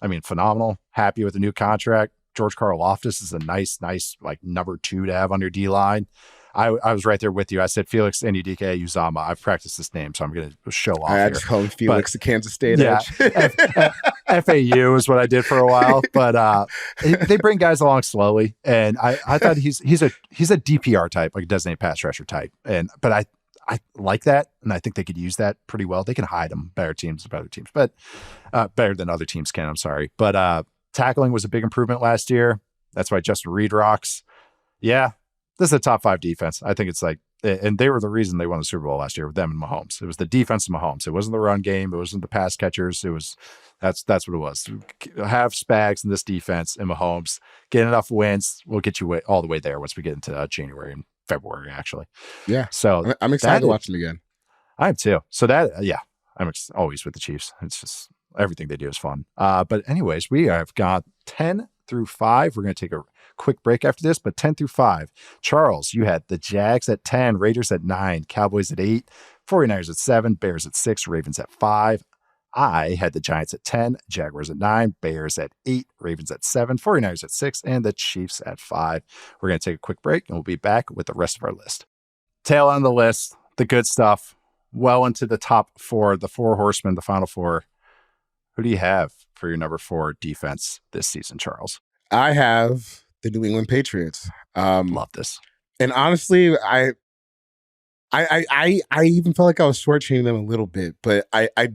I mean, phenomenal. Happy with the new contract. George Karlaftis is a nice, like number 2 to have on your D line. I was right there with you. I said Felix Ndike Uzama. I've practiced this name, so I'm going to show off. I just call him Felix, the Kansas State edge. FAU is what I did for a while, but they bring guys along slowly, and I thought he's a DPR type, like a designated pass rusher type, but I like that, and I think they could use that pretty well. They can hide them better than other teams can. I'm sorry, but tackling was a big improvement last year. That's why Justin Reed rocks. Yeah. this is a top 5 defense. I think it's like, and they were the reason they won the Super Bowl last year with them and Mahomes. It was the defense of Mahomes. It wasn't the run game. It wasn't the pass catchers. It was that's what it was. Have Spags in this defense and Mahomes, get enough wins. We'll get you all the way there once we get into January and February, actually. Yeah. So I'm excited to watch them again. I am too. So that, yeah, I'm always with the Chiefs. It's just everything they do is fun. But anyways, we have got 10 through 5. We're going to take a quick break after this, but 10 through 5. Charles, you had the Jags at 10, Raiders at 9, Cowboys at 8, 49ers at 7, Bears at 6, Ravens at 5. I had the Giants at 10, Jaguars at 9, Bears at 8, Ravens at 7, 49ers at 6, and the Chiefs at 5. We're going to take a quick break, and we'll be back with the rest of our list. Tail on the list, the good stuff, well into the top 4, the 4 horsemen, the final 4. Who do you have for your number 4 defense this season, Charles? I have the New England Patriots. Love this. And honestly, I even felt like I was shortchanging them a little bit, but I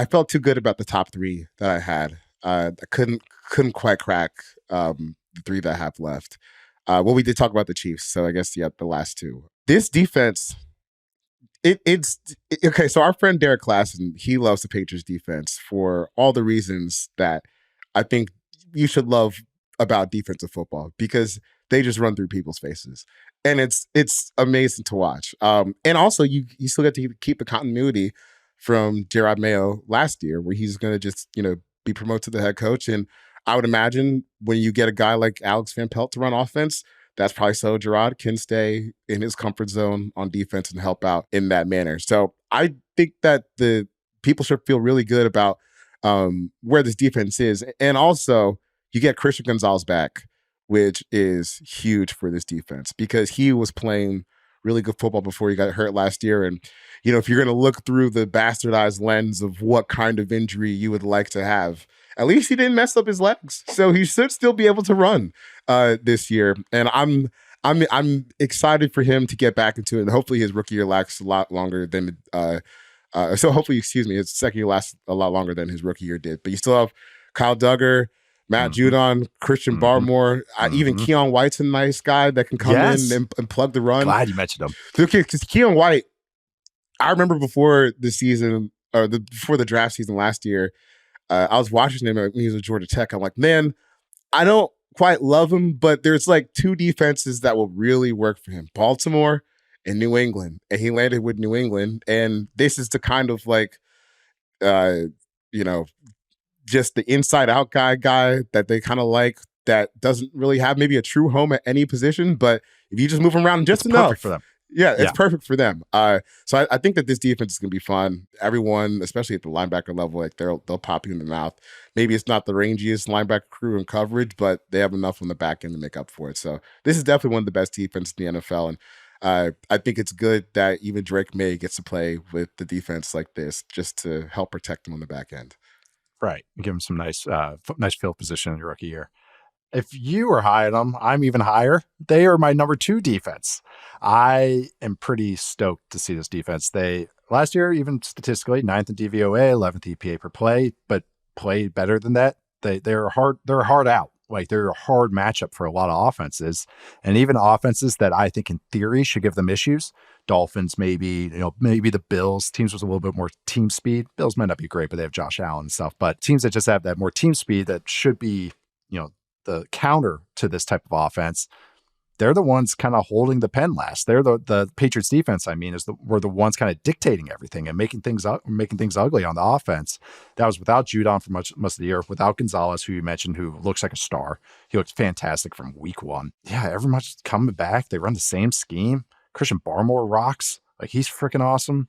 felt too good about the top 3 that I had. I couldn't quite crack the 3 that I have left. Well, we did talk about the Chiefs, so I guess the last 2. This defense, it's okay. So our friend Derek Klassen, he loves the Patriots defense for all the reasons that I think you should love about defensive football, because they just run through people's faces, and it's amazing to watch. And also you still get to keep the continuity from Jerod Mayo last year, where he's going to just be promoted to the head coach. And I would imagine when you get a guy like Alex Van Pelt to run offense, that's probably so Jerod can stay in his comfort zone on defense and help out in that manner. So I think that the people should feel really good about where this defense is. And also, you get Christian Gonzalez back, which is huge for this defense, because he was playing really good football before he got hurt last year. And, if you're going to look through the bastardized lens of what kind of injury you would like to have, at least he didn't mess up his legs. So he should still be able to run this year. And I'm excited for him to get back into it. And hopefully his rookie year lasts a lot longer than so hopefully, his second year lasts a lot longer than his rookie year did. But you still have Kyle Duggar, Matt Judon, Christian Barmore, even Keon White's a nice guy that can come in and plug the run. Glad you mentioned him. Because Keon White, I remember before the season, or before the draft season last year, I was watching him when he was at Georgia Tech. I'm like, man, I don't quite love him, but there's like 2 defenses that will really work for him: Baltimore and New England. And he landed with New England. And this is the kind of like, just the inside out guy that they kind of like, that doesn't really have maybe a true home at any position, but if you just move him around just enough, perfect for them. Yeah, it's perfect for them. So I think that this defense is going to be fun. Everyone, especially at the linebacker level, like they'll pop you in the mouth. Maybe it's not the rangiest linebacker crew in coverage, but they have enough on the back end to make up for it. So this is definitely one of the best defenses in the NFL. And I think it's good that even Drake May gets to play with the defense like this, just to help protect him on the back end. Right. Give him some nice field position in your rookie year. If you are high on them, I'm even higher. They are my number 2 defense. I am pretty stoked to see this defense. They, last year, even statistically, 9th in DVOA, 11th EPA per play, but played better than that. They're hard out. Like, they're a hard matchup for a lot of offenses, and even offenses that I think in theory should give them issues. Dolphins, maybe the Bills, teams with a little bit more team speed. Bills might not be great, but they have Josh Allen and stuff. But teams that just have that more team speed that should be, the counter to this type of offense, they're the ones kind of holding the pen last. They're the Patriots defense, were the ones kind of dictating everything and making things ugly on the offense. That was without Judon for much of the year, without Gonzalez, who you mentioned, who looks like a star. He looked fantastic from week 1. Yeah, everyone's coming back. They run the same scheme. Christian Barmore rocks. Like, he's freaking awesome.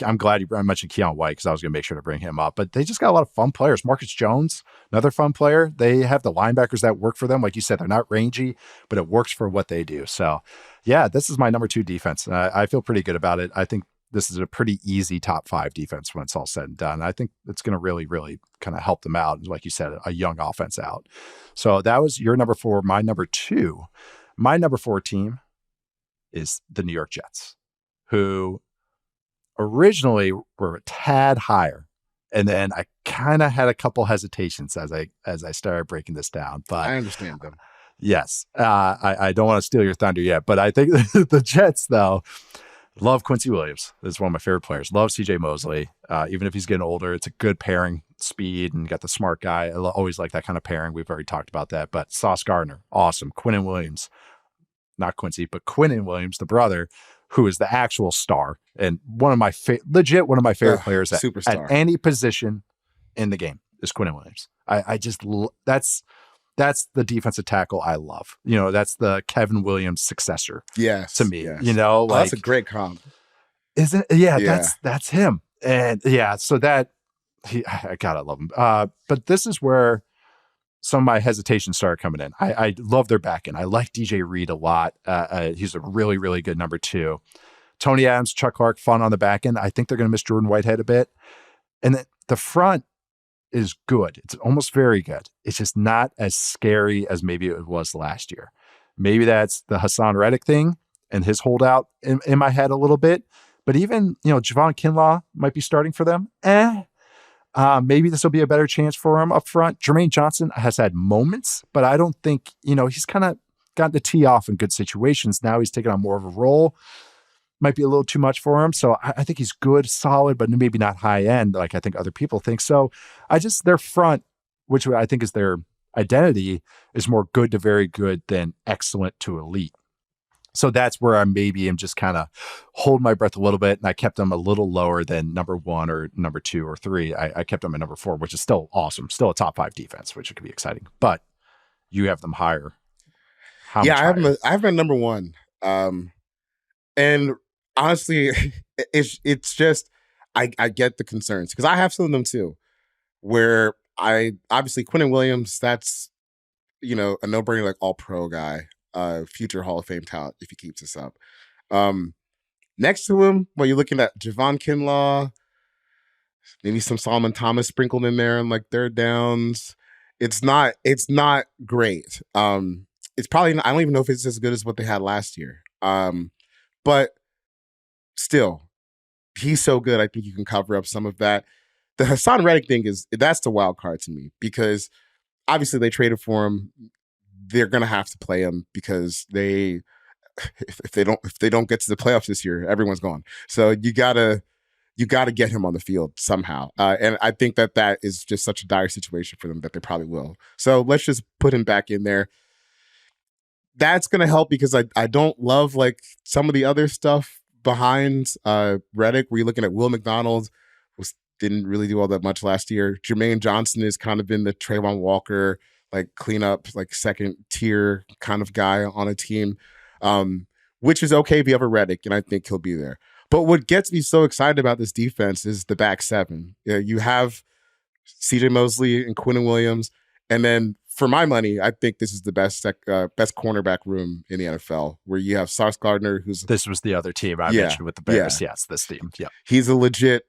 I'm glad you mentioned Keon White, because I was going to make sure to bring him up. But they just got a lot of fun players. Marcus Jones, another fun player. They have the linebackers that work for them. Like you said, they're not rangy, but it works for what they do. So, yeah, this is my number 2 defense. I feel pretty good about it. I think this is a pretty easy top 5 defense when it's all said and done. I think it's going to really, really kind of help them out. Like you said, a young offense out. So that was your number 4. My number 2. My number 4 team is the New York Jets, who originally were a tad higher, and then I kind of had a couple hesitations as I started breaking this down. But I understand them. Yes. I don't want to steal your thunder yet, but I think the Jets, though, love Quincy Williams. This is one of my favorite players. Love CJ Mosley. Even if he's getting older, it's a good pairing. Speed and got the smart guy. I always like that kind of pairing. We've already talked about that. But Sauce Gardner, awesome. Quinnen Williams, not Quincy, but Quinnen Williams, the brother, who is the actual star and one of my legit one of my favorite players at any position in the game is Quinnen Williams. I just that's the defensive tackle I love. You know, that's the Kevin Williams successor. Yes, to me. Yes. You know, like, that's a great comp, isn't it? Yeah. That's him. And yeah, so that I gotta love him. But this is where some of my hesitation started coming in. I love their back end. I like DJ Reed a lot. He's a really, really good number 2. Tony Adams, Chuck Clark, fun on the back end. I think they're going to miss Jordan Whitehead a bit. And the front is good. It's almost very good. It's just not as scary as maybe it was last year. Maybe that's the Hassan Reddick thing and his holdout in my head a little bit. But even, Javon Kinlaw might be starting for them. Maybe this will be a better chance for him up front. Jermaine Johnson has had moments, but I don't think, he's kind of gotten to tee off in good situations. Now he's taking on more of a role. Might be a little too much for him. So I think he's good, solid, but maybe not high end like I think other people think. So their front, which I think is their identity, is more good to very good than excellent to elite. So that's where I maybe am just kind of hold my breath a little bit. And I kept them a little lower than number 1 or number 2 or 3. I kept them at number 4, which is still awesome. Still a top 5 defense, which could be exciting. But you have them higher. How much higher? I have them at number 1. And honestly, it's just, I get the concerns because I have some of them too, where obviously Quinnen Williams, that's, a no-brainer, like all pro guy. Future Hall of Fame talent if he keeps this up. Next to him, you're looking at Javon Kinlaw, maybe some Solomon Thomas sprinkled in there on like third downs. It's not great. It's probably I don't even know if it's as good as what they had last year. But still, he's so good. I think you can cover up some of that. The Hassan Reddick thing that's the wild card to me because obviously they traded for him. They're gonna have to play him because if they don't get to the playoffs this year, everyone's gone. So you gotta get him on the field somehow. And I think that is just such a dire situation for them that they probably will. So let's just put him back in there. That's gonna help because I don't love like some of the other stuff behind Reddick. Where you're looking at Will McDonald, didn't really do all that much last year. Jermaine Johnson has kind of been the Trayvon Walker, like clean up, like second tier kind of guy on a team, which is okay if you have a Reddick, and I think he'll be there. But what gets me so excited about this defense is the back 7. You have CJ Mosley and Quinnen Williams, and then for my money, I think this is the best cornerback room in the NFL, where you have Sauce Gardner, this was the other team I mentioned with the Bears. Yeah. Yes, this team. Yeah, he's a legit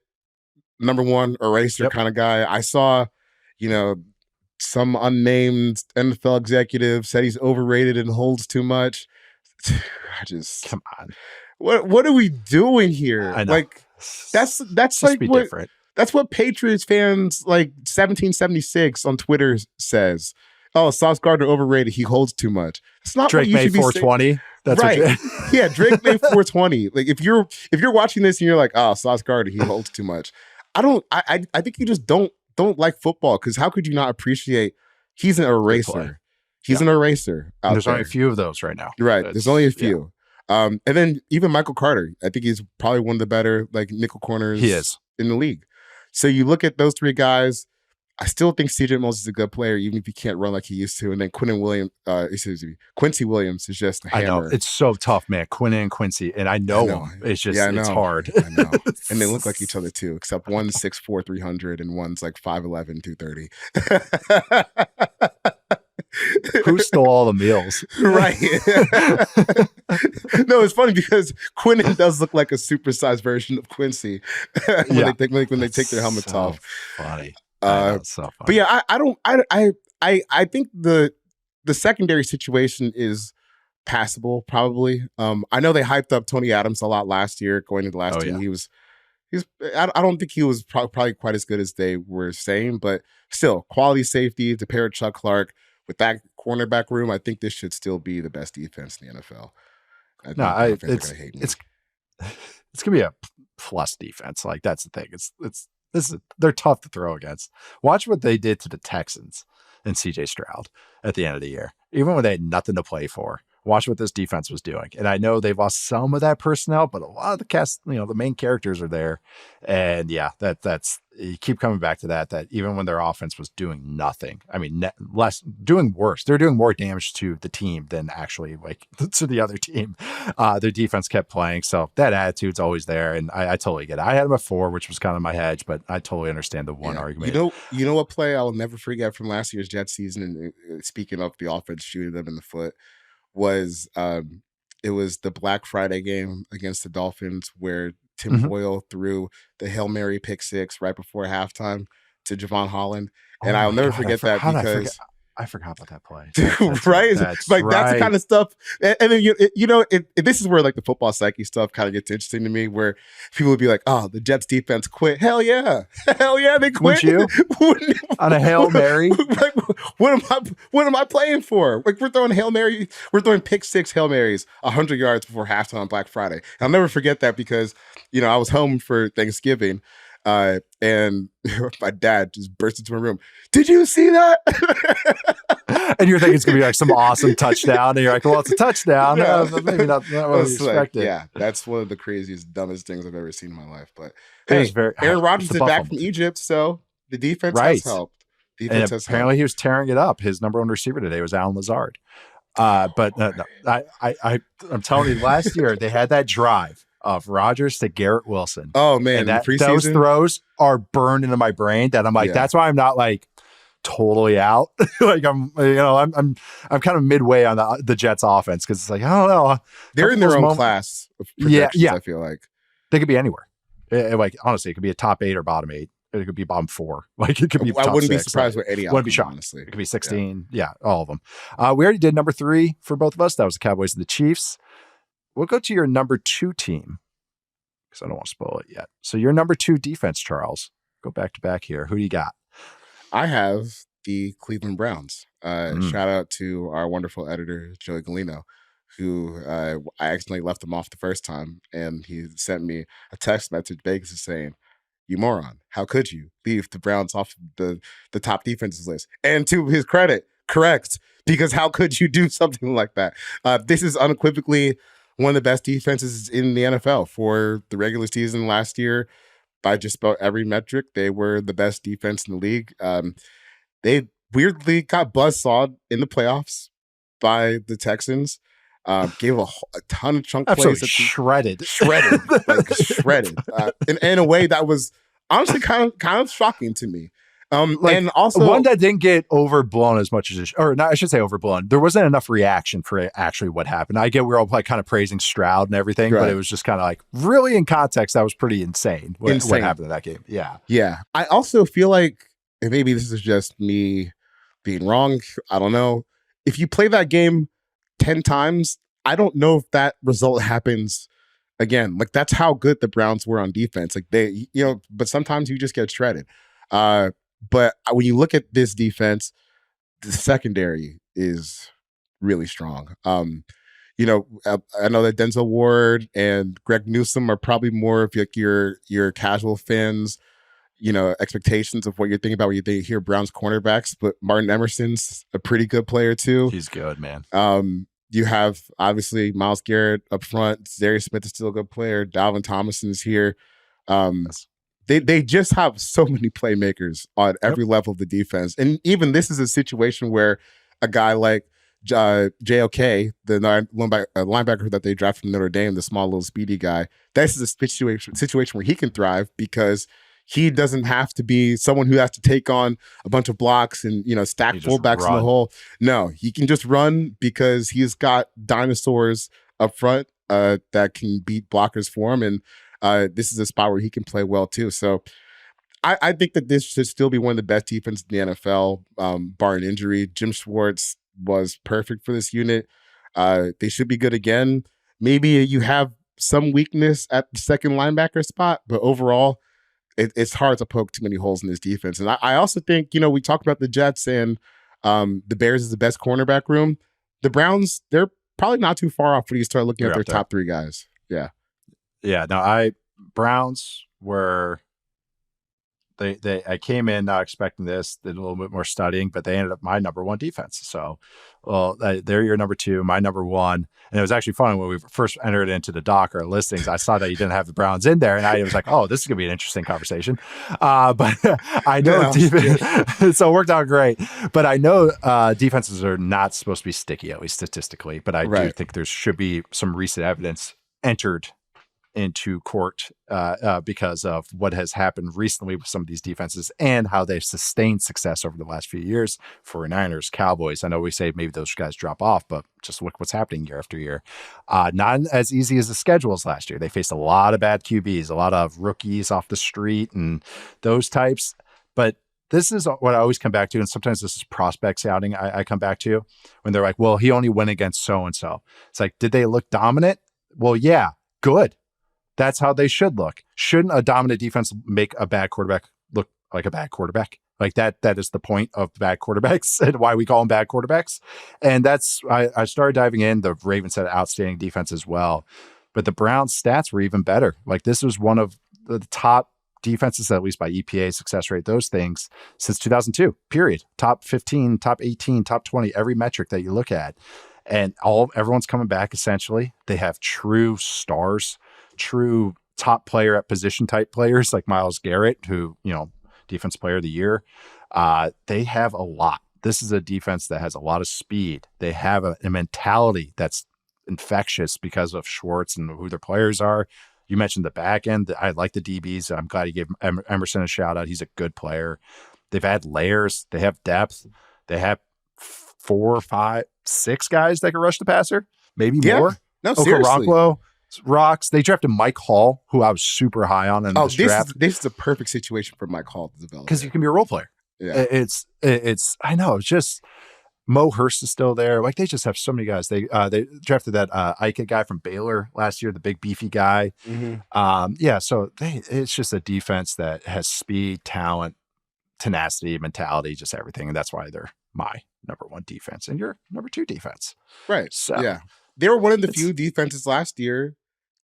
number 1 eraser kind of guy. I saw, some unnamed NFL executive said he's overrated and holds too much. I just come on. What are we doing here? I know. Like that's like what different. That's what Patriots fans like 1776 on Twitter says. Oh, Sauce Gardner overrated. He holds too much. It's not Drake what you May should be 420. saying. That's right. What yeah, Drake May 420. Like if you're watching this and you're like, oh, Sauce Gardner, he holds too much. I think you just don't like football because how could you not appreciate he's an eraser. He's an eraser out There's there. only a few of those right now. Right. There's only a few. Yeah. And then even Michael Carter, I think he's probably one of the better like nickel corners in the league. So you look at those 3 guys, I still think CJ Mosley is a good player, even if he can't run like he used to. And then Quincy Williams is just a hammer. I know. It's so tough, man. Quincy and Quincy. And I know him. It's just, it's hard. I know. And they look like each other too, except one's 6'4", 300, and one's like 5'11", 230. Who stole all the meals? Right. No, it's funny because Quinnen does look like a supersized version of Quincy when they take their helmets off. Funny. So funny. But yeah, I think the secondary situation is passable probably. I know they hyped up Tony Adams a lot last year going into the last team. I don't think he was probably quite as good as they were saying, but still quality safety to pair with Chuck Clark with that cornerback room, I think this should still be the best defense in the NFL. I No, think fans are gonna hate me. it's gonna be a plus defense. Like that's the thing. They're tough to throw against. Watch what they did to the Texans and CJ Stroud at the end of the year, even when they had nothing to play for. Watch what this defense was doing. And I know they've lost some of that personnel, but a lot of the cast, the main characters are there. And yeah, that's you keep coming back to that even when their offense was doing nothing, I mean, doing worse. They're doing more damage to the team than actually like to the other team. Their defense kept playing. So that attitude's always there. And I totally get it. I had them at 4, which was kind of my hedge, but I totally understand the one argument. You know what play I'll never forget from last year's Jets season, and speaking of the offense shooting them in the foot, was it was the Black Friday game against the Dolphins where Tim Boyle threw the Hail Mary pick 6 right before halftime to Javon Holland. And I'll never forget that because I forgot about that play. Right? That's the kind of stuff. And then, this is where like the football psyche stuff kind of gets interesting to me, where people would be like, oh, the Jets defense quit. Hell yeah. Hell yeah, they quit. Wouldn't you? On a Hail Mary? Like, what am I playing for? Like, we're throwing Hail Mary. We're throwing pick 6 Hail Marys 100 yards before halftime on Black Friday. I'll never forget that because, I was home for Thanksgiving. And my dad just burst into my room. Did you see that? And you're thinking it's gonna be like some awesome touchdown, and you're like, "Well, it's a touchdown." Maybe not what we expected. Yeah, that's one of the craziest, dumbest things I've ever seen in my life. But hey, Aaron Rodgers is back from Egypt, so the defense has helped. Apparently, he was tearing it up. His number 1 receiver today was Alan Lazard. But no, I'm telling you, last year they had that drive of Rodgers to Garrett Wilson. Oh man, and those throws are burned into my brain. That I'm like, that's why I'm not like totally out. Like I'm kind of midway on the Jets offense because it's like I don't know. They're in their own class of projections. I feel like they could be anywhere. Like honestly, it could be a top 8 or bottom 8. It could be bottom 4. Like it could be. I wouldn't 6, be surprised with any. Wouldn't be shocked. Honestly, it could be 16. Yeah, all of them. We already did number 3 for both of us. That was the Cowboys and the Chiefs. We'll go to your number 2 team because I don't want to spoil it yet. So your number 2 defense, Charles. Go back to back here. Who do you got? I have the Cleveland Browns. Shout out to our wonderful editor, Joey Galino, who I accidentally left him off the first time. And he sent me a text message basically saying, "You moron, how could you leave the Browns off the top defenses list?" And to his credit, correct, because how could you do something like that? This is unequivocally one of the best defenses in the NFL for the regular season last year. By just about every metric, they were the best defense in the league. They weirdly got buzzsawed in the playoffs by the Texans. Gave a ton of chunk plays. Shredded, like shredded. In a way that was honestly kind of shocking to me. And also one that didn't get overblown as much as I should say overblown. There wasn't enough reaction for actually what happened. I get we're all like kind of praising Stroud and everything, but it was just kind of like really in context, that was pretty insane. What happened in that game? Yeah. Yeah. I also feel like, and maybe this is just me being wrong, I don't know. If you play that game 10 times, I don't know if that result happens again. Like that's how good the Browns were on defense. Like they, but sometimes you just get shredded. But when you look at this defense, the secondary is really strong. I know that Denzel Ward and Greg Newsome are probably more of like your casual fans, expectations of what you're thinking about when you hear Browns cornerbacks, but Martin Emerson's a pretty good player too. He's good, man. You have obviously Myles Garrett up front. Darius Smith is still a good player. Dalvin Tomlinson is here. They just have so many playmakers on every level of the defense. And even this is a situation where a guy like JOK, the linebacker that they drafted from Notre Dame, the small little speedy guy, this is a situation where he can thrive because he doesn't have to be someone who has to take on a bunch of blocks and stack fullbacks in the hole. No, he can just run because he's got dinosaurs up front that can beat blockers for him. And this is a spot where he can play well too. So I think that this should still be one of the best defenses in the NFL, barring injury. Jim Schwartz was perfect for this unit. They should be good again. Maybe you have some weakness at the second linebacker spot, but overall, it's hard to poke too many holes in this defense. And I also think, we talked about the Jets and The Bears is the best cornerback room. The Browns, they're probably not too far off when you start looking at their top three guys. Yeah. Yeah. No, Browns were. I came in not expecting this, did a little bit more studying, but they ended up my number one defense. So, well, they're your number two, my number one. And it was actually fun when we first entered into the doc or listings. I saw that you didn't have the Browns in there, and I was like, oh, this is going to be an interesting conversation. But I know defense, so it worked out great. But I know defenses are not supposed to be sticky, at least statistically. But I do think there should be some recent evidence entered into court because of what has happened recently with some of these defenses and how they've sustained success over the last few years. 49ers, Cowboys. I know we say maybe those guys drop off, but just look what's happening year after year. Not as easy as the schedules last year. They faced a lot of bad QBs, a lot of rookies off the street and those types. But this is what I always come back to, and sometimes this is prospect scouting I come back to when they're like, well, he only went against so-and-so. It's like, did they look dominant? Well, yeah, good. That's how they should look. Shouldn't a dominant defense make a bad quarterback look like a bad quarterback? Like that is the point of bad quarterbacks and why we call them bad quarterbacks. And that's, I started diving in. The Ravens had an outstanding defense as well. But the Browns stats were even better. Like this was one of the top defenses, at least by EPA, success rate, those things, since 2002, period. Top 15, top 18, top 20, every metric that you look at. And everyone's coming back essentially. They have true stars, true top player at position type players like Myles Garrett, who, defense player of the year. They have a lot. This is a defense that has a lot of speed. They have a mentality that's infectious because of Schwartz and who their players are. You mentioned the back end. I like the DBs. I'm glad you gave Emerson a shout out. He's a good player. They've had layers. They have depth. They have 4, 5, 6 guys that can rush the passer, maybe more. No, seriously. Rocks. They drafted Mike Hall, who I was super high on in this draft. This is a perfect situation for Mike Hall to develop because you can be a role player. Yeah, it's. I know. It's just Mo Hurst is still there. Like they just have so many guys. They drafted that Ike guy from Baylor last year, the big beefy guy. Mm-hmm. So it's just a defense that has speed, talent, tenacity, mentality, just everything, and that's why they're my number one defense and your number two defense. Right. So yeah. They were one of the few defenses last year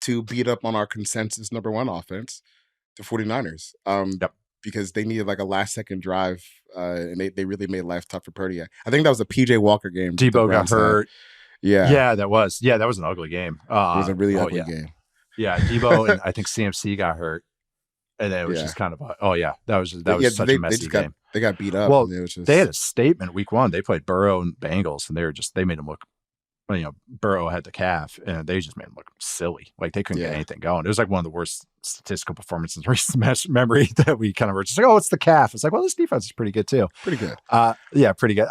to beat up on our consensus number one offense, the 49ers. Because they needed like a last second drive and they really made life tough for Purdy. I think that was a PJ Walker game. Debo got hurt. Yeah, that was an ugly game. It was a really ugly game. Yeah, Debo and I think CMC got hurt. And then it was just kind of that was such a messy game. They got beat up. Well, they had a statement week 1. They played Burrow and Bengals, and they made him look. Burrow had the calf, and they just made him look silly. Like they couldn't get anything going. It was like one of the worst statistical performances in recent memory that we kind of were just like, oh, it's the calf. It's like, well, this defense is pretty good too. Pretty good. Pretty good.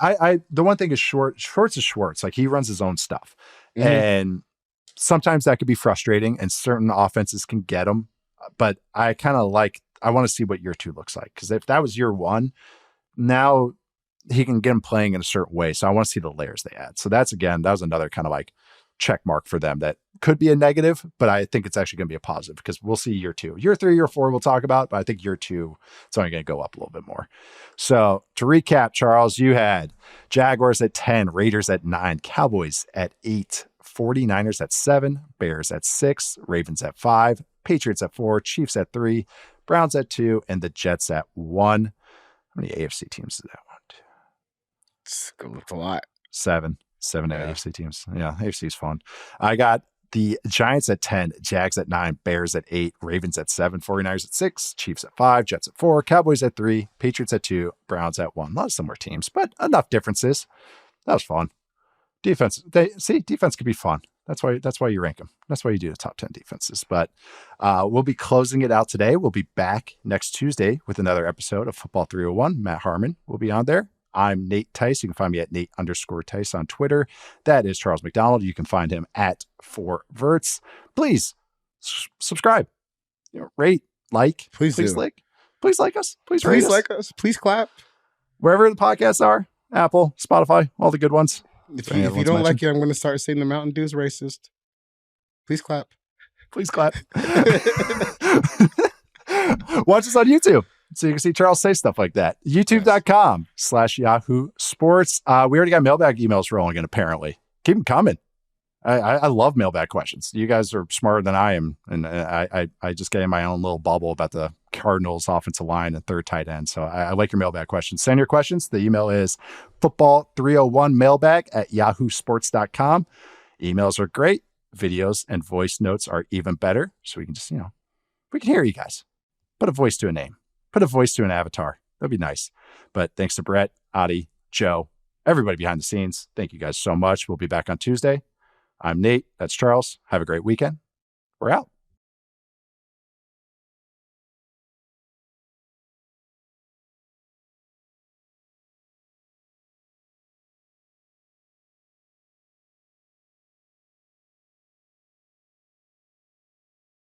The one thing is Schwartz is Schwartz. Like he runs his own stuff, and sometimes that could be frustrating, and certain offenses can get him. But I kind of I want to see what year 2 looks like, because if that was year 1, now he can get him playing in a certain way. So I want to see the layers they add. So that was another kind of like check mark for them that could be a negative, but I think it's actually going to be a positive because we'll see year 2. Year 3, year 4 we'll talk about, but I think year 2, it's only going to go up a little bit more. So to recap, Charles, you had Jaguars at 10, Raiders at 9, Cowboys at 8, 49ers at 7, Bears at 6, Ravens at 5, Patriots at 4, Chiefs at 3, Browns at 2, and the Jets at 1. How many AFC teams is that one? It's a lot. 7 AFC teams. Yeah, AFC is fun. I got the Giants at 10, Jags at 9, Bears at 8, Ravens at 7, 49ers at 6, Chiefs at 5, Jets at 4, Cowboys at 3, Patriots at 2, Browns at 1. A lot of similar teams, but enough differences. That was fun. Defense. Defense could be fun. That's why you rank them. That's why you do the top 10 defenses. But we'll be closing it out today. We'll be back next Tuesday with another episode of Football 301. Matt Harmon will be on there. I'm Nate Tice. You can find me at Nate_Tice on Twitter. That is Charles McDonald. You can find him at 4Verts. Please subscribe, rate, like. Please like us. Please rate us. Like us. Please clap. Wherever the podcasts are, Apple, Spotify, all the good ones. If you don't like it, I'm going to start saying the Mountain Dew is racist. Please clap. Please clap. Watch us on YouTube. So you can see Charles say stuff like that. YouTube.com/Yahoo Sports. We already got mailbag emails rolling in, apparently. Keep them coming. I love mailbag questions. You guys are smarter than I am. And I just get in my own little bubble about the Cardinals offensive line and third tight end. So I like your mailbag questions. Send your questions. The email is football301mailbag@yahoosports.com. Emails are great. Videos and voice notes are even better. So we can just, we can hear you guys. Put a voice to a name. Put a voice to an avatar. That'd be nice. But thanks to Brett, Adi, Joe, everybody behind the scenes. Thank you guys so much. We'll be back on Tuesday. I'm Nate. That's Charles. Have a great weekend. We're out.